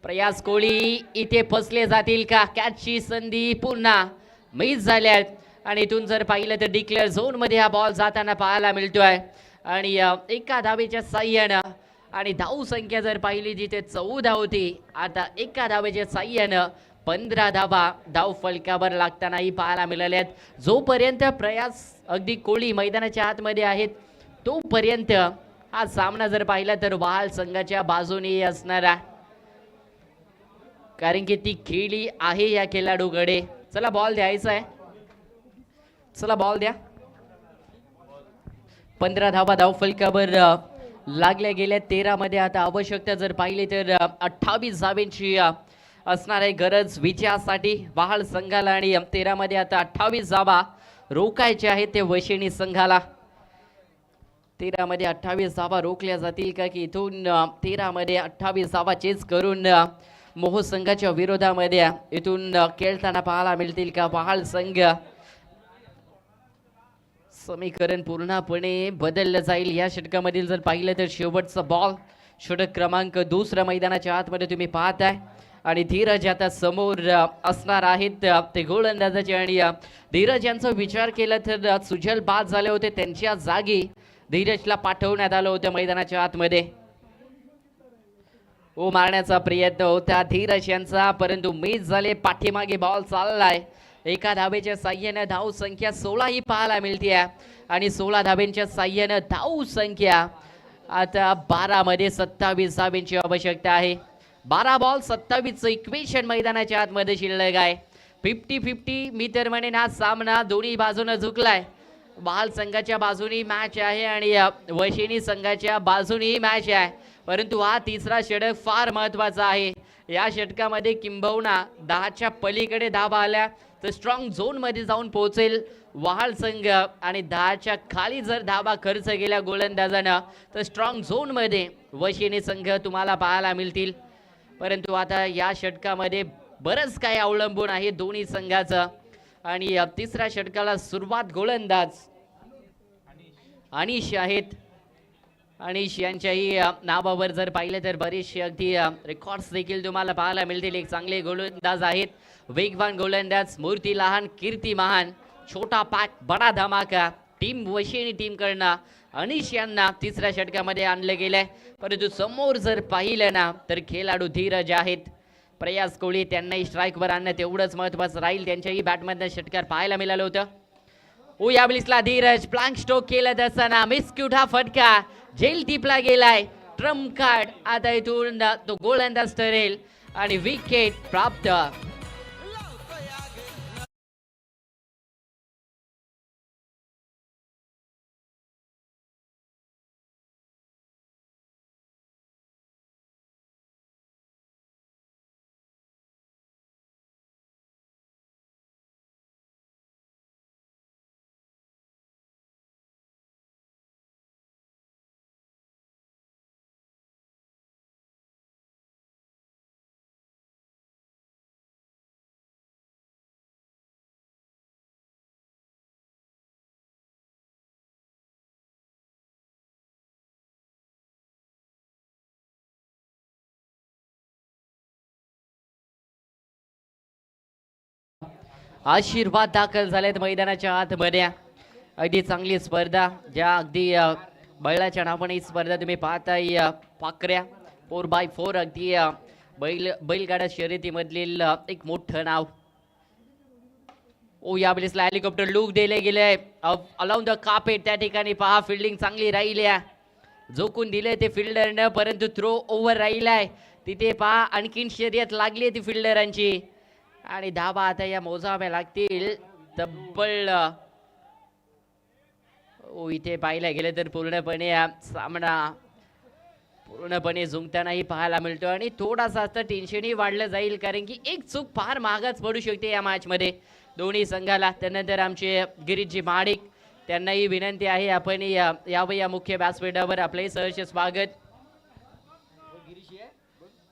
प्रयास कोहली इथे फसले जातील का. कॅचची संधी पुन्हा मिस झाल्यात आणि इथून जर पाहिलं तर डिक्लेअर झोन मध्ये हा बॉल जाताना पाहायला मिळतोय आणि एका धावेच्या साह्यानं आणि धाव संख्या जर पाहिली जिथे 14 होती आता एका धावेच्या साह्यानं 15 धावा धाव फलकावर लागतानाही पाहायला मिळाल्यात. जोपर्यंत प्रयास अगदी कोहली मैदानाच्या आतमध्ये आहेत तोपर्यंत हा सामना जर पाहिला तर वाल संघाच्या बाजूने असणारा कारण की ती खेळी आहे या खेळाडूकडे. चला बॉल द्यायचा आहे. चला बॉल द्या. 15 धावा धाव फलकावर लागल्या गेल्या. 13 मध्ये आता आवश्यकता जर पाहिली तर 28 धावांची असणार आहे गरज विजयासाठी वाहळ संघाला आणि 13 मध्ये आता 28 धावा रोखायचे आहेत ते वैशिणी संघाला. 13 मध्ये 28 धावा रोखल्या जातील का की इथून 13 मध्ये 28 धावा चेस करून मोह संघाच्या विरोधामध्ये इथून खेळताना पाहायला मिळतील का वाहळ संघ. समीकरण पूर्णपणे बदललं जाईल या षटकामधील जर पाहिलं तर शेवटचा बॉल षटक क्रमांक 2 मैदानाच्या आतमध्ये तुम्ही पाहताय आणि धीरज आता समोर असणार आहेत ते गोलंदाजाचे आणि धीरज यांचा विचार केला तर सुजल बाद झाले होते, त्यांच्या जागी धीरजला पाठवण्यात आलं होतं मैदानाच्या आतमध्ये. मारण्याचा प्रयत्न होता धीरज यांचा, परंतु मिस झाले. पाठीमागे बॉल चाललाय. एका धावेच्या साह्याने धाव संख्या 16 ही पाहायला मिळते आणि 16 धाब्यांच्या साह्याने धाव संख्या आता 12 मध्ये 27 धाब्यांची आवश्यकता आहे. 12 बॉल 27 इक्वेशन मैदानाच्या आतमध्ये शिल्लक आहे. 50-50 मी तर म्हणेन हा सामना दोन्ही बाजूने झुकलाय. बहाल संघाच्या बाजूनी मॅच आहे आणि वशिनी संघाच्या बाजूनी मॅच आहे, परंतु हा तिसरा षटक फार महत्वाचा आहे. या षटकामध्ये किंबहुना 10च्या पलीकडे धावा आल्या तर स्ट्रॉंग झोन मध्ये जाऊन पोहोचेल वहाल संघ आणि 10च्या खाली जर धावा खर्च केल्या गोलंदाजानं तर स्ट्रॉंग झोन मध्ये वशिनी संघ तुम्हाला पाहायला मिळतील. परंतु आता या षटकामध्ये बरंच काही अवलंबून आहे दोन्ही संघाचं आणि तिसऱ्या षटकाला सुरुवात गोलंदाज अनिश आहेत. अनिश यांच्याही नावावर जर पाहिलं तर बरेचसे अगदी रेकॉर्ड्स देखील तुम्हाला पाहायला मिळतील. एक चांगले गोलंदाज आहेत, वेगवान गोलंदाज, मूर्ती लहान कीर्ती महान, छोटा पॅक बडा धमाका. टीम वशिनी टीम कडनं अनिश यांना तिसऱ्या षटकामध्ये आणलं गेलंय. परंतु समोर जर पाहिलं ना तर खेळाडू धीरज आहेत. प्रयास कोळी त्यांनाही स्ट्राईकवर आणणं तेवढंच महत्त्वाचं राहील. त्यांच्याही बॅटमधनं षटकार पाहायला मिळालं होतं. या बलिसला धीरज प्लांक स्ट्रोक केलं असताना मिसक्यूट हा फटका जेल टिपला गेलाय. ट्रम्प कार्ड आता इथून तो गोलंदाज ठरेल आणि विकेट प्राप्त. आशीर्वाद दाखल झालेत मैदानाच्या आतमध्ये. अगदी चांगली स्पर्धा, ज्या अगदी बैलाच्या नावाने ही स्पर्धा तुम्ही पाहताय. पाकऱ्या 4x4 अगदी बैलगाडा शर्यतीमधील एक मोठं नाव. या बलिसला हेलिकॉप्टर लुक दिले गेले अलाउंड द कार्पेट. त्या ठिकाणी पहा फिल्डिंग चांगली राहिली आहे, झोकून दिले ते फिल्डरनं, परंतु थ्रो ओव्हर राहिलाय. तिथे पहा आणखीन शर्यत लागली ती फिल्डरांची आणि धाबा आता या मोजाव्या लागतील. तब्बल इथे पाहायला गेलं तर पूर्णपणे सामना पूर्णपणे झुंकतानाही पाहायला मिळतो आणि थोडासा असं टेन्शनही वाढलं जाईल, कारण की एक चूक फार महागच पडू शकते या मॅच मध्ये दोन्ही संघाला. त्यानंतर आमचे गिरीशजी महाडिक त्यांनाही विनंती आहे आपण यावं या मुख्य व्यासपीठावर. आपलंही सहर्ष स्वागत.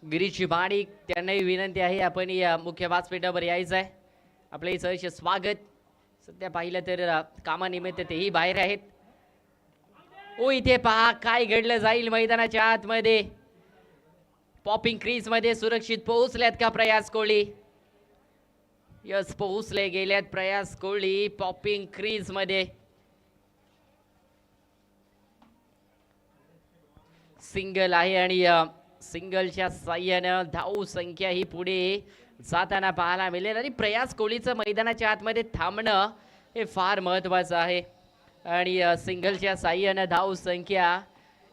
गिरीशजी महाडिक त्यांनाही विनंती आहे आपण या मुख्य व्यासपीठावर यायचं आहे. आपलंही सहर्ष स्वागत. सध्या पाहिलं तर कामानिमित्त तेही बाहेर आहेत. इथे पहा काय घडलं जाईल मैदानाच्या आतमध्ये. पॉपिंग क्रीज मध्ये सुरक्षित पोहोचल्यात का प्रयास कोहली? यस, पोहोचले गेल्यात प्रयास कोहली पॉपिंग क्रीज मध्ये. सिंगल आहे आणि सिंगलच्या साह्यानं धाव संख्या ही पुढे जाताना पाहायला मिळेल आणि प्रयास कोहलीचं मैदानाच्या आतमध्ये थांबणं हे फार महत्त्वाचं आहे आणि सिंगलच्या साह्यानं धाव संख्या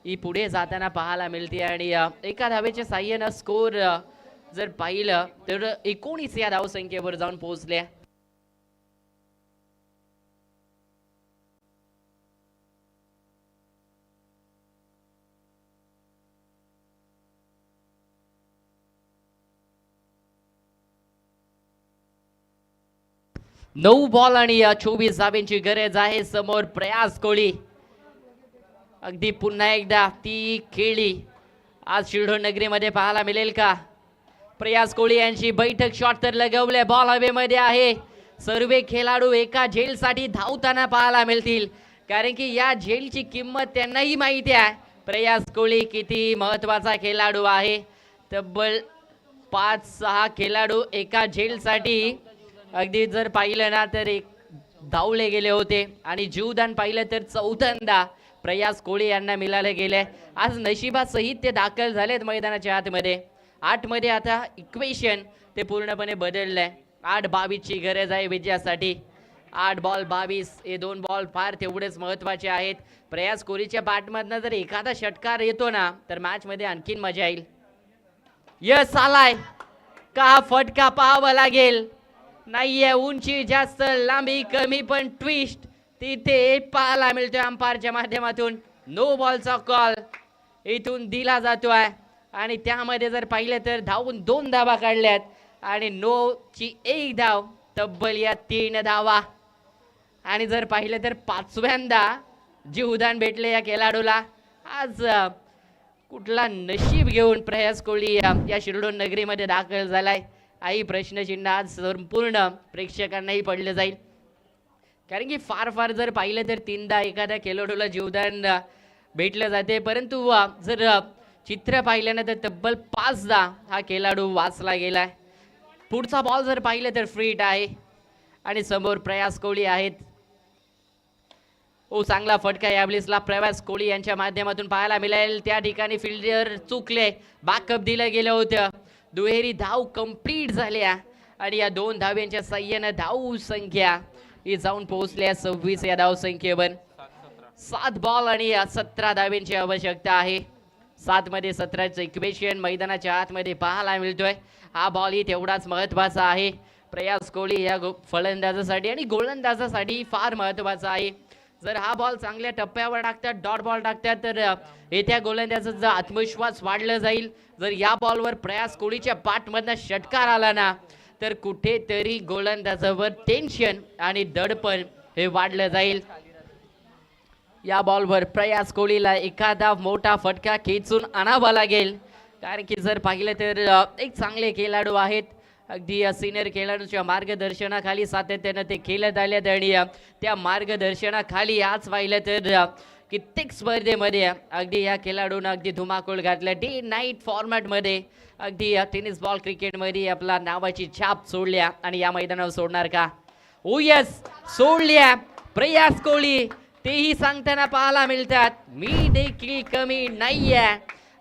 ही पुढे जाताना पाहायला मिळते आणि एका धावेच्या साह्यानं स्कोर जर पाहिलं तर 19 या धाव संख्येवर जाऊन पोहोचल्या. नऊ बॉल आणि 24 धाब्यांची गरज आहे. समोर प्रयास कोहली अगदी पुन्हा एकदा ती खेळी आज शिरढोण नगरीमध्ये पाहायला मिळेल का? प्रयास कोहली यांची बैठक शॉट तर लगवले, बॉल हवेमध्ये आहे. सर्व खेळाडू एका झेलसाठी धावताना पाहायला मिळतील, कारण की या झेलची किंमत त्यांनाही माहिती आहे. प्रयास कोळी किती महत्वाचा खेळाडू आहे. तब्बल 5-6 खेळाडू एका झेलसाठी अगदी जर पाहिलं ना तर एक धावले गेले होते आणि जीवदान पाहिलं तर चौथ्यांदा प्रयास कोळी यांना मिळाले गेले. आज नशिबासहित ते दाखल झालेत मैदानाच्या आतमध्ये. 8 मध्ये आता इक्वेशन ते पूर्णपणे बदललंय. 8-22 ची गरज आहे विजयासाठी. 8 बॉल 22 हे 2 बॉल फार तेवढेच महत्वाचे आहेत. प्रयास कोहलीच्या बॅटमधनं जर एखादा षटकार येतो ना तर मॅच मध्ये आणखीन मजा येईल. यस आलाय का फटका पाहावा लागेल. नाहीये उंची जास्त लांबी कमी पण ट्विस्ट तिथे पाहायला मिळतोय अंपायरच्या माध्यमातून. नो बॉलचा कॉल इथून दिला जातोय आणि त्यामध्ये जर पाहिलं तर धावून 2 धावा काढल्यात आणि नो ची 1 धाव. तब्बल या 3 धावा आणि जर पाहिलं तर 5व्यांदा जीवदान भेटले या खेळाडूला. आज कुठला नशीब घेऊन प्रयास कोहली या शिरडोन नगरीमध्ये दाखल झालाय आई प्रश्नचिन्ह आज संपूर्ण प्रेक्षकांनाही पडले जाईल. कारण की फार जर पाहिलं तर 3दा एखाद्या खेळाडूला जीवदान भेटलं जाते, परंतु जर चित्र पाहिलं ना तर तब्बल 5दा हा खेळाडू वाचला गेलाय. पुढचा बॉल जर पाहिलं तर फ्रीट आहे आणि समोर प्रयास कोहली आहेत. चांगला फटका यावेळेसला प्रयास कोहली यांच्या माध्यमातून पाहायला मिळेल. त्या ठिकाणी फिल्डर चुकले, बॅकअप दिलं गेलं होतं. दुहेरी धाव कंप्लीट झाल्या आणि या 2 धाव्यांच्या साह्याने धाव संख्या ही जाऊन पोहोचल्या 26 या धाव संख्येवर. 7 बॉल आणि 17 धाव्यांची आवश्यकता आहे. 7 मध्ये 17चं इक्वेशन मैदानाच्या आतमध्ये पाहायला मिळतोय. हा बॉल ही तेवढाच महत्वाचा आहे प्रयास कोहली या फलंदाजासाठी आणि गोलंदाजासाठी फार महत्वाचा आहे. जर हा बॉल चांगल्या टप्प्यावर टाकतात, डॉट बॉल टाकतात तर येत्या गोलंदाजाचा आत्मविश्वास वाढला जाईल. जर या बॉलवर प्रयास कोहलीच्या बॅटमधनं षटकार आला ना तर कुठेतरी गोलंदाजावर टेन्शन आणि दडपण हे वाढलं जाईल. या बॉलवर प्रयास कोहलीला एखादा मोठा फटका खेचून आणावा लागेल. कारण की जर पाहिलं तर एक चांगले खेळाडू आहेत. अगदी सिनियर खेळाडूंच्या मार्गदर्शनाखाली सातत्यानं ते खेळत आलेत आणि त्या मार्गदर्शनाखाली आज पाहिलं तर कित्येक स्पर्धेमध्ये अगदी या खेळाडूंना अगदी धुमाकूळ घातल्या. डे नाईट फॉर्मॅटमध्ये अगदी टेनिस बॉल क्रिकेटमध्ये आपला नावाची छाप सोडल्या आणि या मैदानावर सोडणार का? ओ यस, सोडल्या प्रयास कोहली. तेही सांगताना पाहायला मिळतात मी देखील कमी नाहीये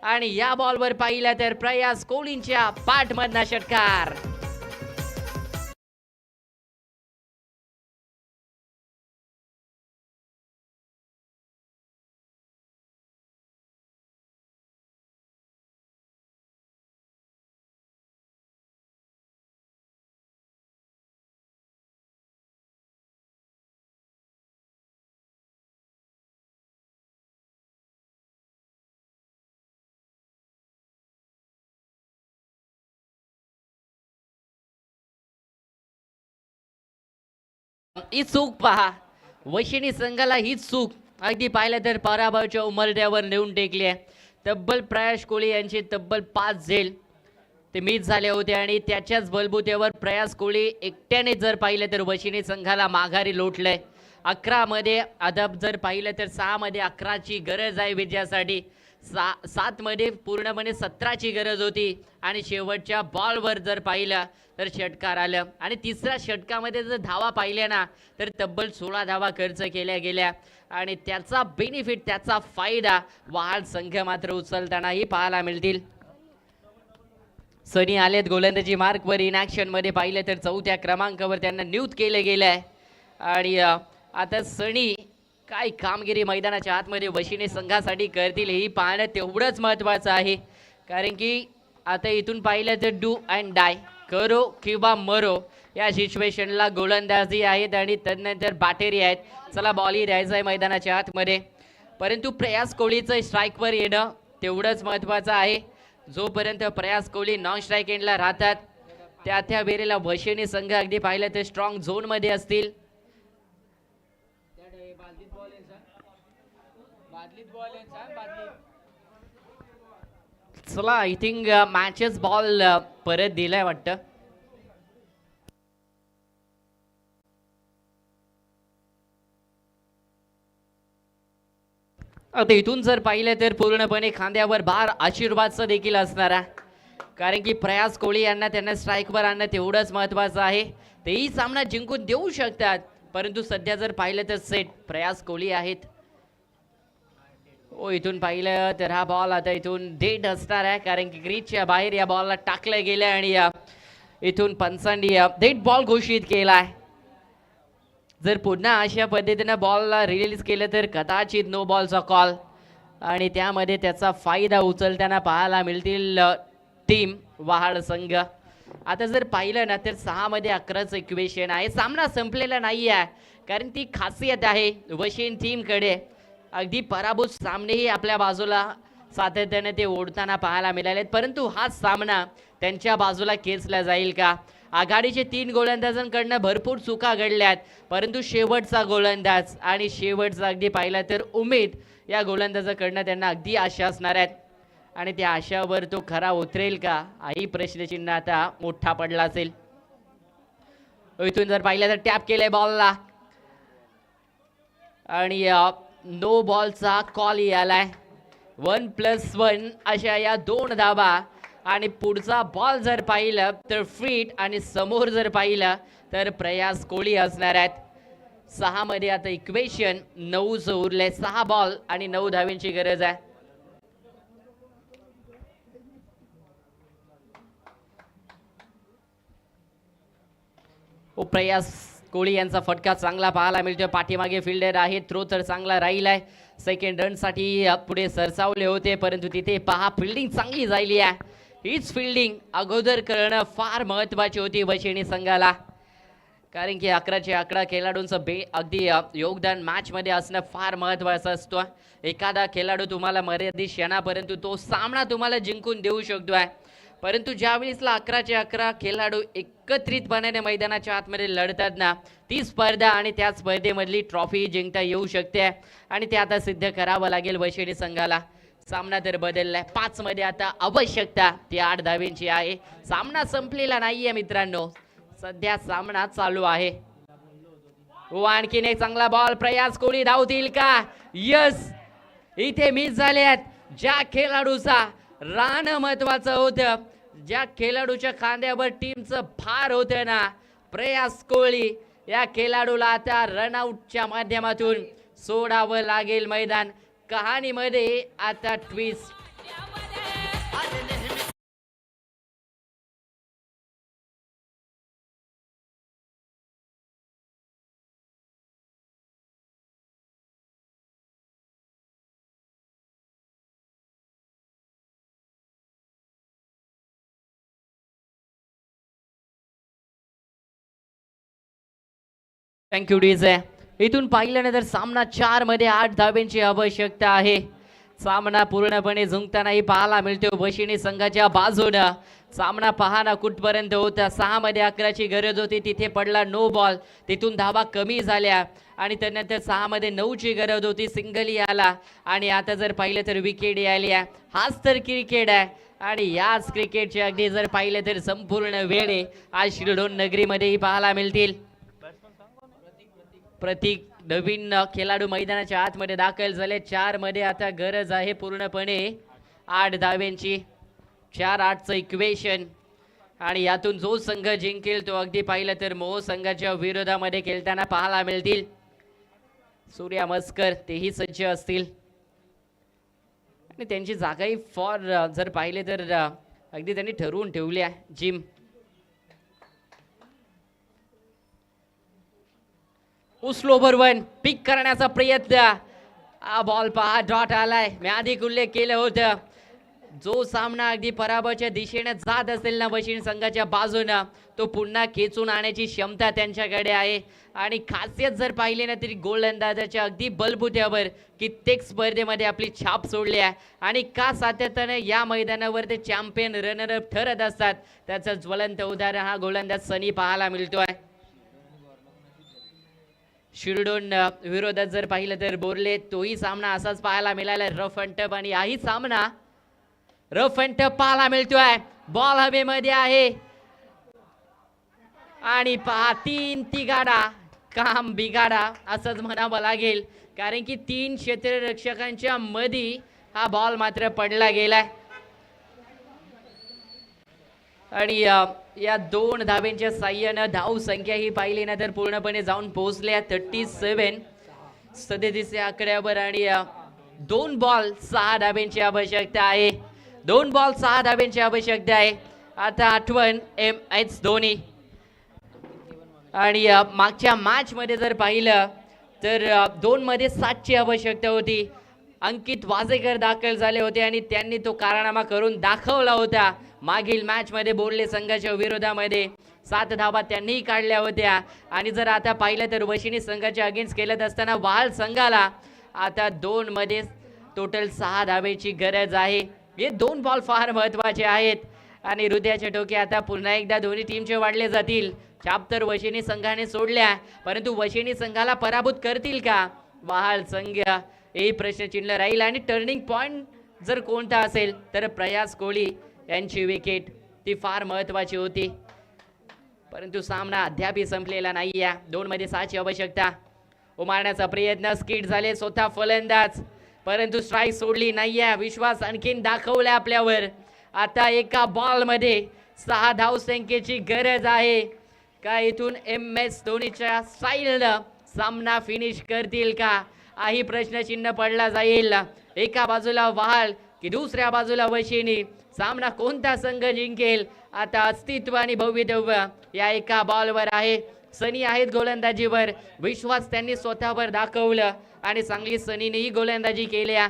आणि या बॉलवर पाहिलं तर प्रयास कोहलींच्या बॅटमधनं षटकार. ही चूक पहा, वशिनी संघाला ही चूक अगदी पाहिलं तर पराभवाच्या उमरड्यावर नेऊन टेकली आहे. तब्बल प्रयास कोहली यांचे तब्बल 5 झेल ते मिस झाले होते आणि त्याच्याच बलबुत्यावर प्रयास कोहली एकट्याने जर पाहिलं तर वशिनी संघाला माघारी लोटलंय. 11 मध्ये अदब जर पाहिलं तर 6 मध्ये 11ची गरज आहे विजयासाठी. 7 मध्ये पूर्णपणे 17ची गरज होती आणि शेवटच्या बॉलवर जर पाहिलं तर षटकार आलं आणि तिसऱ्या षटकामध्ये जर धावा पाहिल्या ना तर तब्बल 16 धावा खर्च केल्या गेल्या आणि त्याचा बेनिफिट त्याचा फायदा वहाल संघ मात्र उचलतानाही पाहायला मिळतील. सनी आलेत गोलंदाजी मार्कवर. इन ॲक्शन मध्ये पाहिलं तर 4थ्या क्रमांकावर त्यांना नियुक्त केले गेले आहे आणि आता सनी काय कामगिरी मैदानाच्या आतमध्ये वशिनी संघासाठी करतील हेही पाहणं तेवढंच महत्त्वाचं आहे. कारण की आता इथून पाहिलं तर डू अँड डाय, करो किंवा मरो या सिच्युएशनला गोलंदाजी आहेत आणि तदनंतर बाटेरी आहेत. चला बॉलही द्यायचा आहे मैदानाच्या आतमध्ये, परंतु प्रयास कोहलीचं स्ट्राईकवर येणं तेवढंच महत्त्वाचं आहे. जोपर्यंत प्रयास कोहली नॉन स्ट्राईक एंडला राहतात त्या वेळेला वशिनी संघ अगदी पाहिलं तर स्ट्रॉंग झोनमध्ये असतील. चला आय थिंक मॅचेस बॉल परत दिलाय वाटतं. आता इथून जर पाहिलं तर पूर्णपणे खांद्यावर भार आशीर्वादचं देखील असणार आहे, कारण की प्रयास कोहली यांना त्यांना स्ट्राईकवर आणणं तेवढंच महत्त्वाचं आहे. तेही सामना जिंकून देऊ शकतात, परंतु सध्या जर पाहिलं तर सेट प्रयास कोहली आहेत. ओ इथून पाहिलं तर हा बॉल आता इथून डेट असणार आहे, कारण की क्रीजच्या बाहेर या बॉलला टाकलं गेलं आणि इथून पंचांनी डेट बॉल घोषित केलाय. जर पुन्हा अशा पद्धतीनं बॉलला रिलीज केलं तर कदाचित नो बॉलचा कॉल आणि त्यामध्ये त्याचा फायदा उचलताना पाहायला मिळतील टीम वहाड संघ. आता जर पाहिलं ना तर 6 मध्ये 11चं इक्वेशन आहे. सामना संपलेला नाही आहे, कारण ती खासियत आहे वशिन टीमकडे. अगदी पराभूत सामनेही आपल्या बाजूला सातत्याने ते ओढताना पाहायला मिळालेत, परंतु हा सामना त्यांच्या बाजूला खेचला जाईल का? आघाडीचे 3 गोलंदाजांकडनं भरपूर चुका घडल्यात, परंतु शेवटचा गोलंदाज आणि शेवटचा अगदी पाहिला तर उमेद या गोलंदाजाकडनं त्यांना अगदी आशा असणार आहेत आणि त्या आशावर तो खरा उतरेल का हाही प्रश्नचिन्ह आता मोठा पडला असेल. इथून जर पाहिलं तर टॅप केलंय बॉलला आणि नो बॉलचा कॉल आलाय. 1+1 अशा या 2 धावा आणि पुढचा बॉल जर पाहिलं तर फीट आणि समोर जर पाहिलं तर प्रयास कोहली असणार आहेत. 6 मध्ये आता इक्वेशन 9च उरले. 6 बॉल आणि 9 धाव्यांची गरज आहे. प्रयास कोहली यांचा फटका चांगला पाहायला मिळतोय. पाठीमागे फिल्डर आहे, थ्रो तर चांगला राहिलाय. सेकंड रन साठी पुढे सरसावले होते, परंतु तिथे पहा फिल्डिंग चांगली झाली आहे. हीच फिल्डिंग अगोदर करणं फार महत्त्वाची होती वशिणी संघाला, कारण की 11चे 11 खेळाडूंचं अगदी योगदान मॅचमध्ये असणं फार महत्त्वाचं असतं. एखादा खेळाडू तुम्हाला मर्यादित क्षणापर्यंत तो सामना तुम्हाला जिंकून देऊ शकतोय, परंतु ज्यावेळेसला 11चे 11 खेळाडू एकत्रितपणे मैदानाच्या आतमध्ये लढतात ना, ती स्पर्धा आणि त्या स्पर्धेमधली ट्रॉफी जिंकता येऊ शकते आणि ते आता सिद्ध करावं लागेल वशिणी संघाला. सामना तर बदललाय. 5 मध्ये आता आवश्यकता ती 8 धाव्यांची आहे. सामना संपलेला नाहीये मित्रांनो, सध्या सामना चालू आहे. आणखीन एक चांगला बॉल. प्रयास कोहली धावतील का? यस, इथे मिस झाल्यात. ज्या खेळाडूचा राहणं महत्वाचं होतं, ज्या खेळाडूच्या खांद्यावर टीमचं भार होतं ना, प्रयास कोहली या खेळाडूला आता रनआउटच्या माध्यमातून सोडावं लागेल मैदान. कहाणीमध्ये आता ट्विस्ट. Thank you DJ. इथून पाहिल्यानंतर सामना 4 मध्ये 8 धाब्यांची आवश्यकता आहे. सामना पूर्णपणे जिंकतानाही पाहायला मिळतो वशिणी संघाच्या बाजूनं. सामना पाहना कुठपर्यंत होता. 6 मध्ये 11ची गरज होती, तिथे पडला नो बॉल. तिथून धावा कमी झाल्या आणि त्यानंतर 6 मध्ये 9ची गरज होती, सिंगल आला आणि आता जर पाहिलं तर विकेट आली आहे. हाच तर क्रिकेट आहे आणि याच क्रिकेटचे अगदी जर पाहिलं तर संपूर्ण वेळ आज शिरडोन नगरीमध्येही पाहायला मिळतील. प्रतीक नवीन खेळाडू मैदानाच्या आतमध्ये दाखल झाले. 4 मध्ये आता गरज आहे पूर्णपणे 8 धाव्यांची. 4-8चं इक्वेशन आणि यातून जो संघ जिंकेल तो अगदी पाहिलं तर मोह संघाच्या विरोधामध्ये खेळताना पाहायला मिळतील. सूर्या मस्कर तेही सज्ज असतील आणि त्यांची जागाही फॉर जर पाहिले तर अगदी त्यांनी ठरवून ठेवली आहे. जिम स्लोवर 1 पिक करण्याचा प्रयत्न. हा बॉल पहा डॉट आलाय. मी आधी उल्लेख केलं होतं, जो सामना अगदी पराभवाच्या दिशेने जात असेल ना वशिणी संघाच्या बाजूनं, तो पुन्हा खेचून आणण्याची क्षमता त्यांच्याकडे आहे. आणि खासियत जर पाहिली ना तरी गोलंदाजाच्या अगदी बलबुत्यावर कित्येक स्पर्धेमध्ये आपली छाप सोडली आहे आणि का सातत्याने या मैदानावर ते चॅम्पियन रनरअप ठरत असतात, त्याचं ज्वलंत उदाहरण हा गोलंदाज सनी पाहायला मिळतोय. शिरडोन विरोधात जर पाहिलं तर बोरले, तोही सामना असाच पाहायला मिळाला. रफ अँड टफ आणि याही सामना रफ अँड टफ पाहायला मिळतोय. बॉल हवेमध्ये आहे आणि पहा 3 तिगाडा काम बिगाडा असंच म्हणावं लागेल, कारण की 3 क्षेत्ररक्षकांच्या मध्ये हा बॉल मात्र पडला गेलाय आणि या 2 धाब्यांच्या साह्यानं धाव संख्या ही पाहिली ना तर पूर्णपणे जाऊन पोहोचल्या 37 37 आकड्यावर आणि 2 बॉल 6 धाब्यांची आवश्यकता आहे. 2 बॉल 6 धाब्यांची आवश्यकता आहे. आता आठवण MS धोनी आणि मागच्या मॅच मध्ये जर पाहिलं तर 2 मध्ये 7 ची आवश्यकता होती. अंकित वाजेकर दाखल झाले होते आणि त्यांनी तो कारनामा करून दाखवला होता. मागील मॅच मध्ये बोर्ले संघाच्या विरोधामध्ये 7 धावा त्यांनी काढल्या होत्या आणि जर आता पाहिलं तर वशिनी संघाच्या अगेन्स्ट खेळत असताना वहाल संघाला आता 2 मध्ये टोटल 6 धावेची गरज आहे. हे 2 बॉल फार महत्त्वाचे आहेत आणि हृदयाचे ठोके आता पुन्हा एकदा दोन्ही टीमचे वाढले जातील. छाप तर वशिनी संघाने सोडल्या परंतु वशिनी संघाला पराभूत करतील का वहाल संघ हे प्रश्नचिन्ह राहील आणि टर्निंग पॉइंट जर कोणता असेल तर प्रयास कोहली यांची विकेट ती फार महत्त्वाची होती परंतु सामना अद्यापही संपलेला नाही आहे. 2 मध्ये 6 ची आवश्यकता. उमारण्याचा प्रयत्न स्किट झाले स्वतः फलंदाज परंतु स्ट्राईक सोडली नाहीये. विश्वास आणखीन दाखवला आपल्यावर. आता एका बॉल मध्ये 6 धावसंख्येची गरज आहे. का इथून MS धोनीच्या स्टाईलनं सामना फिनिश करतील का हाही प्रश्नचिन्ह पडला जाईल. एका बाजूला वहाल की दुसऱ्या बाजूला वशिनी. सामना कोणता संघ जिंकेल आता अस्तित्व आणि भवितव्य या एका बॉलवर आहे. सनी आहेत गोलंदाजीवर. विश्वास त्यांनी स्वतःवर दाखवलं आणि चांगली सनीनेही गोलंदाजी केल्या.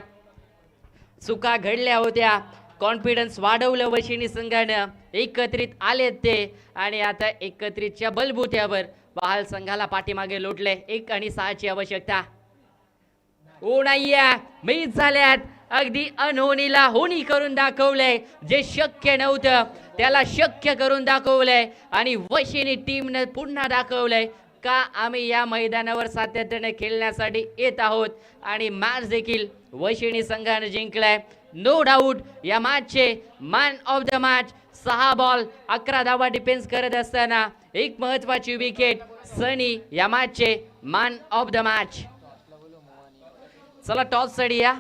चुका घडल्या होत्या. कॉन्फिडन्स वाढवलं वशिनी संघानं. एकत्रित आलेत ते आणि आता एकत्रितच्या बलबुत्यावर वहाल संघाला पाठीमागे लोटले. 1 आणि 6 ची आवश्यकता. ओ नाहीया मिस झाल्यात. अगदी अनहोनीला होणी करून दाखवलंय. जे शक्य नव्हतं त्याला शक्य करून दाखवलंय आणि वशिनी टीमने पुन्हा दाखवलंय का आम्ही या मैदानावर सातत्याने खेळण्यासाठी येत आहोत आणि मॅच देखील वशिनी संघाने जिंकलाय. नो डाऊट या मॅचचे man of the match 6 ball 11 धावा डिफेन्स करत असताना एक महत्त्वाची विकेट. सनी या मॅचचे मॅन ऑफ द मॅच. चला टॉस साठी या.